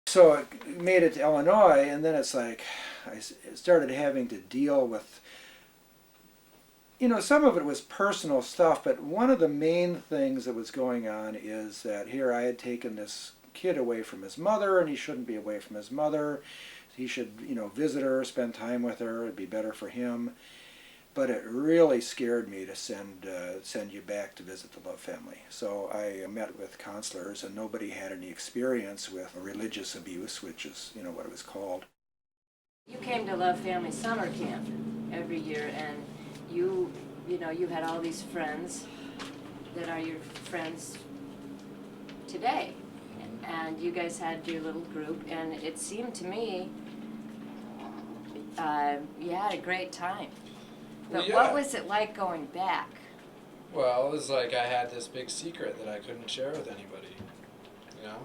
So it made it to Illinois, and then it's I started having to deal with you know, some of it was personal stuff, but one of the main things that was going on is that here I had taken this kid away from his mother, and he shouldn't be away from his mother. He should, you know, visit her, spend time with her. It'd be better for him. But it really scared me to send you back to visit the Love family. So I met with counselors, and nobody had any experience with religious abuse, which is, you know, what it was called. You came to Love Family Summer Camp every year, and you know, you had all these friends that are your friends today. And you guys had your little group, and it seemed to me you had a great time. But Well, yeah. what was it like going back? Well, it was like I had this big secret that I couldn't share with anybody, you know?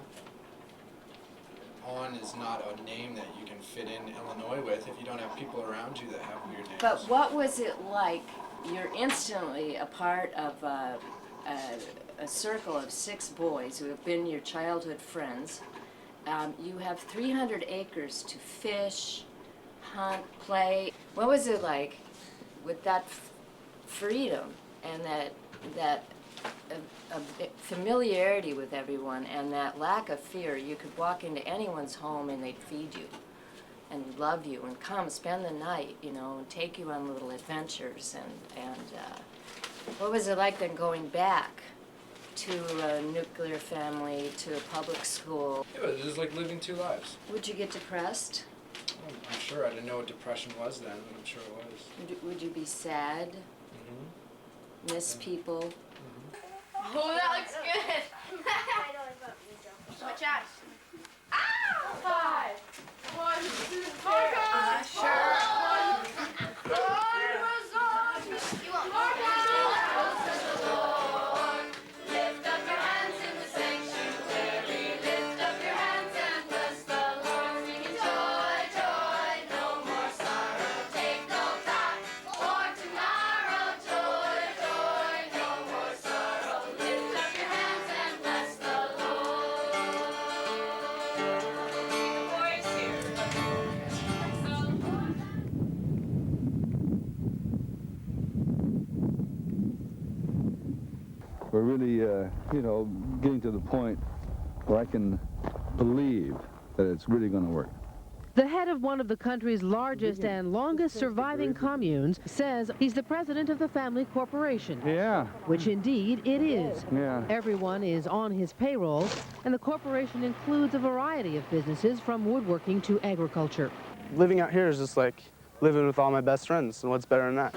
On is not a name that you can fit in Illinois with if you don't have people around you that have weird names. But what was it like? You're instantly a part of a circle of 6 boys who have been your childhood friends. You have 300 acres to fish, hunt, play. What was it like with that freedom and that familiarity with everyone and that lack of fear? You could walk into anyone's home and they'd feed you and love you and come spend the night, you know, and take you on little adventures. And what was it like then going back to a nuclear family, to a public school? It was like living 2 lives. Would you get depressed? I'm sure. I didn't know what depression was then, but I'm sure it was. Would you be sad? Mm-hmm. Miss people? Oh, that looks good. Watch out. Ow! 5, 1, 2, 3. You want more? Lift up your hands in the sanctuary. Lift up your hands and bless the Lord. Singing joy, joy, no more sorrow. Take no thought for tomorrow. Joy, joy, no more sorrow. Lift up your hands and bless the Lord. The boys here. We're really, you know, getting to the point where I can believe that it's really going to work. The head of one of the country's largest and longest surviving communes says he's the president of the family corporation. Yeah. Which indeed it is. Yeah. Everyone is on his payroll, and the corporation includes a variety of businesses from woodworking to agriculture. Living out here is just like living with all my best friends, and what's better than that?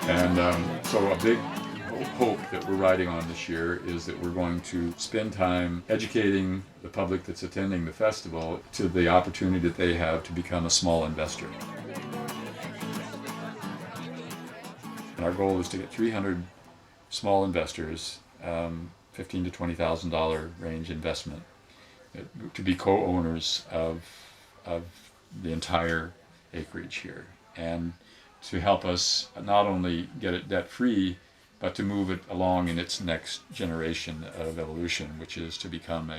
And so a big hope that we're riding on this year is that we're going to spend time educating the public that's attending the festival to the opportunity that they have to become a small investor. And our goal is to get 300 small investors, $15,000 to $20,000 range investment, to be co-owners of the entire acreage here, and to help us not only get it debt-free, but to move it along in its next generation of evolution, which is to become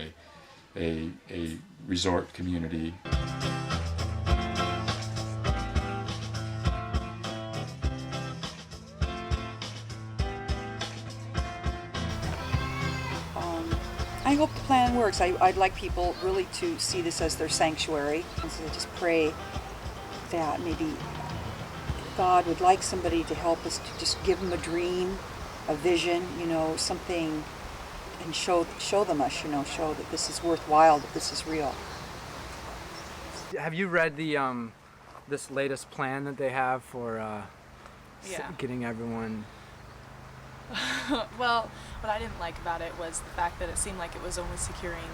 a resort community. I hope the plan works. I'd like people really to see this as their sanctuary, and so just pray that maybe God would like somebody to help us to just give them a dream, a vision, you know, something, and show them us, you know, show that this is worthwhile, that this is real. Have you read the this latest plan that they have for Yeah. getting everyone? Well, what I didn't like about it was the fact that it seemed like it was only securing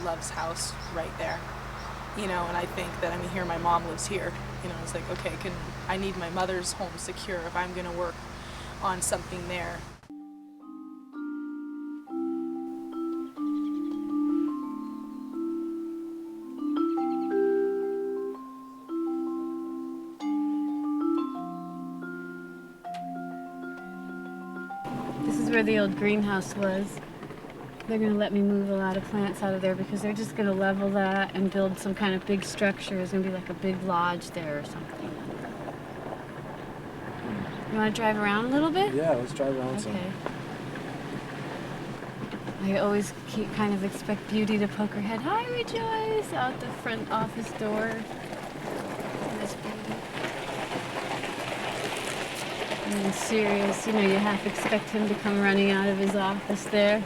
Love's house right there. You know, and I think that, I mean, here my mom lives here. You know, it's like, okay, I need my mother's home secure if I'm going to work on something there. This is where the old greenhouse was. They're going to let me move a lot of plants out of there because they're just going to level that and build some kind of big structure. There's going to be like a big lodge there or something. You want to drive around a little bit? Yeah, let's drive around some. Okay. I always kind of expect Beauty to poke her head, "Hi, Rejoice," out the front office door. There's Beauty. And then Sirius, you know, you half expect him to come running out of his office there.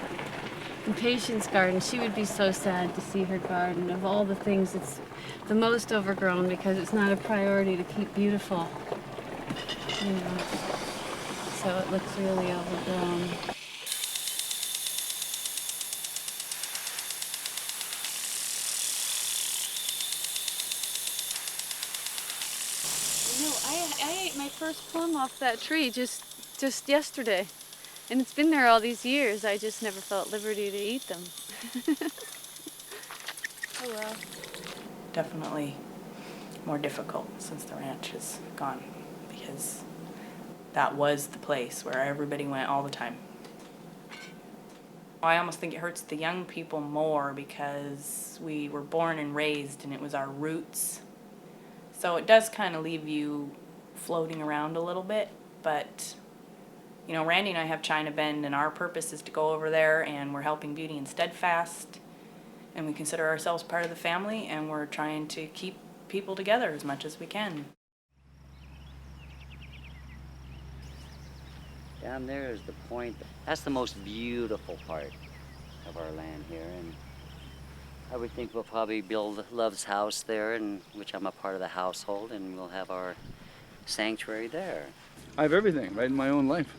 In Patience garden, she would be so sad to see her garden. Of all the things, it's the most overgrown because it's not a priority to keep beautiful. You know, so it looks really overgrown. You know, I ate my first plum off that tree just yesterday. And it's been there all these years. I just never felt liberty to eat them. Oh well. Definitely more difficult since the ranch is gone, because that was the place where everybody went all the time. I almost think it hurts the young people more because we were born and raised and it was our roots. So it does kind of leave you floating around a little bit, but you know, Randy and I have China Bend, and our purpose is to go over there, and we're helping Beauty and Steadfast, and we consider ourselves part of the family, and we're trying to keep people together as much as we can. Down there is the point. That's the most beautiful part of our land here, and I would think we'll probably build Love's house there, and which I'm a part of the household, and we'll have our sanctuary there. I have everything right in my own life.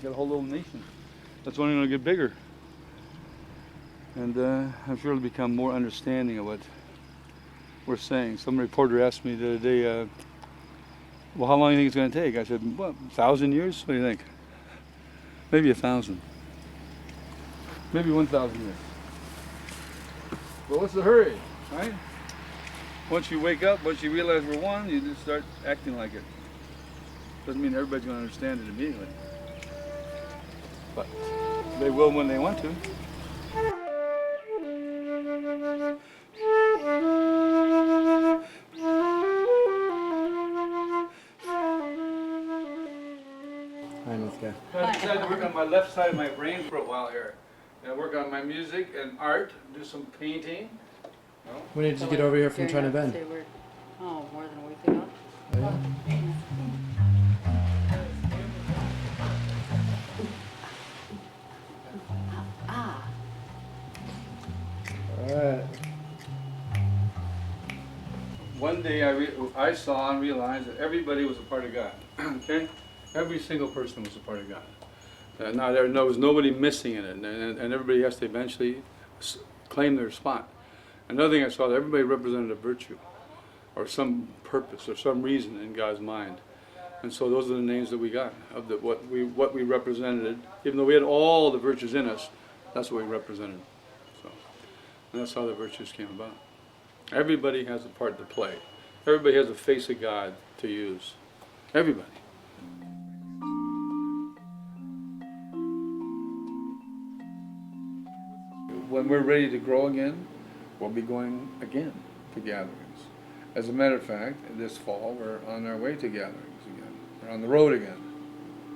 Got a whole little nation. That's only going to get bigger. And I'm sure it'll become more understanding of what we're saying. Some reporter asked me the other day, well, how long do you think it's going to take? I said, what, 1,000 years? What do you think? Maybe 1,000. Maybe 1,000 years. But what's the hurry, right? Once you wake up, once you realize we're one, you just start acting like it. Doesn't mean everybody's going to understand it immediately. But they will when they want to. Hi, Mithka. I decided to work on my left side of my brain for a while here. I work on my music and art, do some painting. When did you get over here from China Bend? Oh, more than a week ago. Yeah. Ah. All right. One day I saw and realized that everybody was a part of God. Okay? Every single person was a part of God. Now there was nobody missing in it, and everybody has to eventually claim their spot. Another thing I saw, that everybody represented a virtue, or some purpose, or some reason in God's mind. And so those are the names that we got, of what we represented. Even though we had all the virtues in us, that's what we represented. So, and that's how the virtues came about. Everybody has a part to play. Everybody has a face of God to use. Everybody. When we're ready to grow again, we'll be going again to gatherings. As a matter of fact, this fall we're on our way to gatherings again. We're on the road again.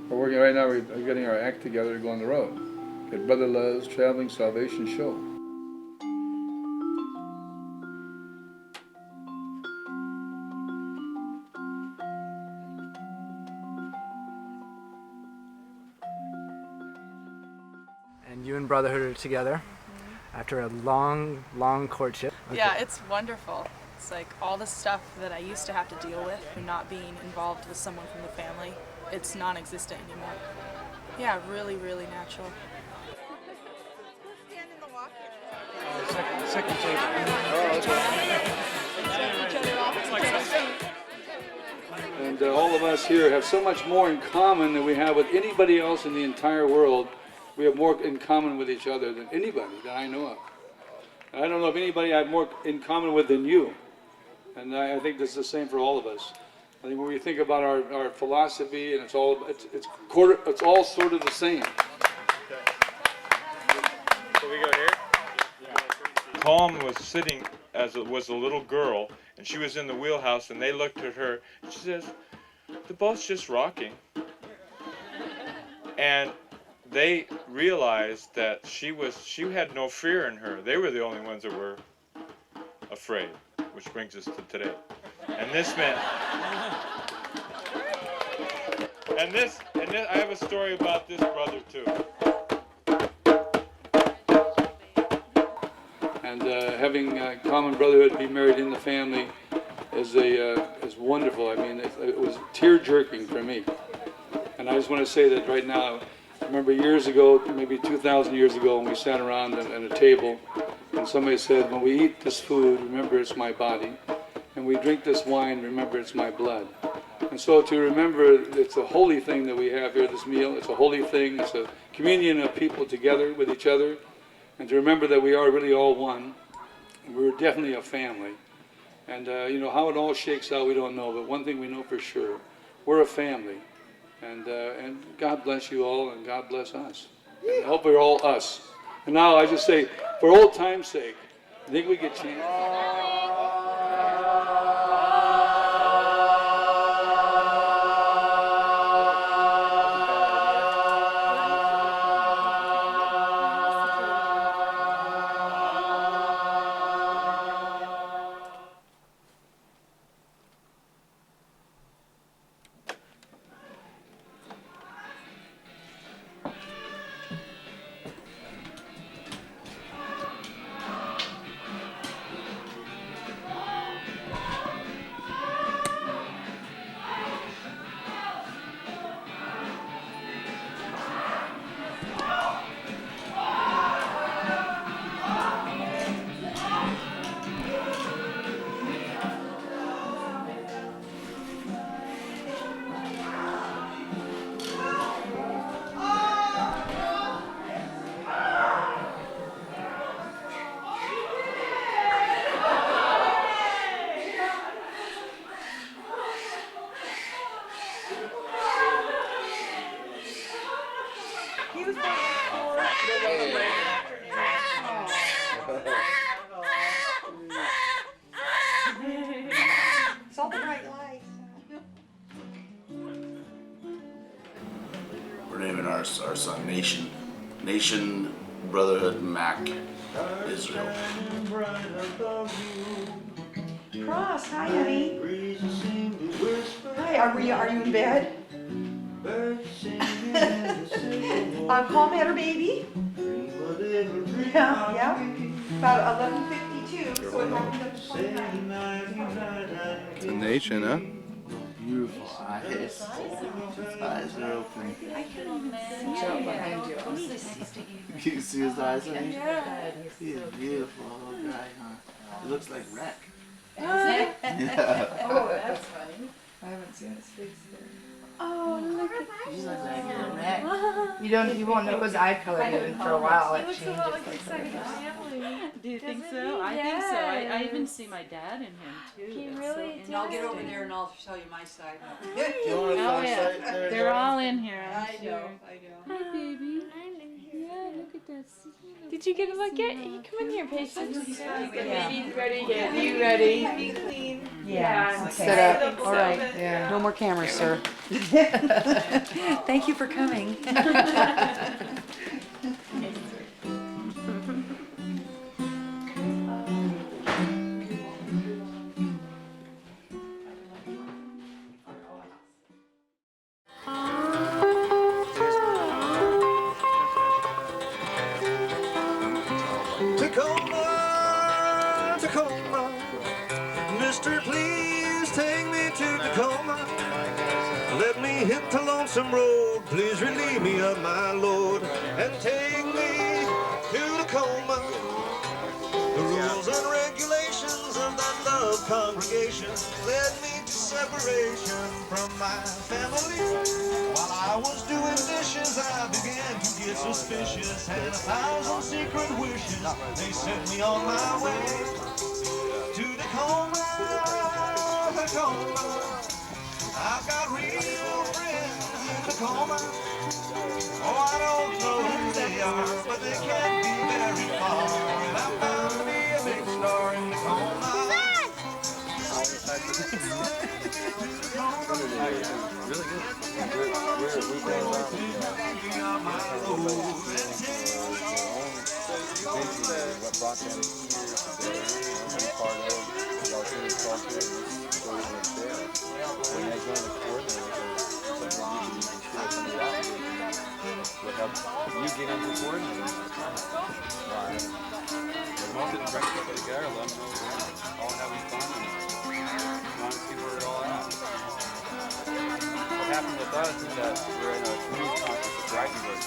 We're working right now, we're getting our act together to go on the road. Get Brother Love's Traveling Salvation Show. And you and Brotherhood are together after a long, long courtship. Yeah, it's wonderful. It's like all the stuff that I used to have to deal with, not being involved with someone from the family, it's non-existent anymore. Yeah, really, really natural. Second table. And all of us here have so much more in common than we have with anybody else in the entire world. We have more in common with each other than anybody that I know of. And I don't know if anybody I have more in common with than you. And I think this is the same for all of us. I think when we think about our philosophy, and it's all sort of the same. Can we go here? Calm was sitting as it was a little girl, and she was in the wheelhouse, and they looked at her, and she says, the boat's just rocking. And they realized that she had no fear in her. They were the only ones that were afraid, which brings us to today. And this meant, and this, I have a story about this brother too. And having common brotherhood, be married in the family, is wonderful. I mean, it was tear-jerking for me. And I just want to say that right now, I remember years ago, maybe 2,000 years ago, when we sat around at a table, and somebody said, when we eat this food, remember it's my body, and we drink this wine, remember it's my blood. And so to remember, it's a holy thing that we have here, this meal. It's a holy thing. It's a communion of people together with each other. And to remember that we are really all one. We're definitely a family. And you know, how it all shakes out, we don't know. But one thing we know for sure, we're a family. And God bless you all, and God bless us. And I hope we're all us. And now I just say, for old time's sake, I think we could chant. It's all the bright lights. We're naming our son Nation Brotherhood Mac Israel. Cross, hi honey. Hi, are you in bed? Call me at her baby. Yeah. About 11:52, so it opened up to 29. It's a nation, huh? Beautiful eyes. His eyes are open. I can't Jump behind you. You can see his eyes, honey? Yeah. He's a beautiful little guy, huh? He looks like Wreck. Yeah. Oh, that's funny. I haven't seen his face yet. Oh, look at He looks like a Wreck. You won't know his eye color even for a while. It changes like Do you think so? I think so. I even see my dad in him too. He That's really so I'll get over interesting. there and I'll show you my side. Oh yeah, they're all in here. I'm I sure. know. Hi, baby. Yeah, look at that. Did you get a look at? You come in here, Patience. Yeah. Baby's ready. Get you ready. Be clean. Yeah. Set up. All right. Yeah. No more cameras, sir. Thank you for coming. Tacoma, Tacoma, Mister, please take me to Tacoma. Let me hit the lonesome road, please relieve me of my load, and take me to Tacoma. The rules and regulations of that love congregation led me to separation from my family. While I was doing dishes, I began to get suspicious, and 1,000 secret wishes, they sent me on my way to Tacoma, Tacoma. I've got real friends in Tacoma. Oh, I don't know who they are, but they can't be very far. And I'm bound to be a big star in Tacoma. Really good. We've been around what brought them here today, be part of our city's culture and this story they share. When they join the coordinators, there's something you can share some of that would help you get into coordinating. Why? The most of the break people together, let them know we're all having fun and want to see where it all at. What happened with us is that we're in a community conference at Brightonburg.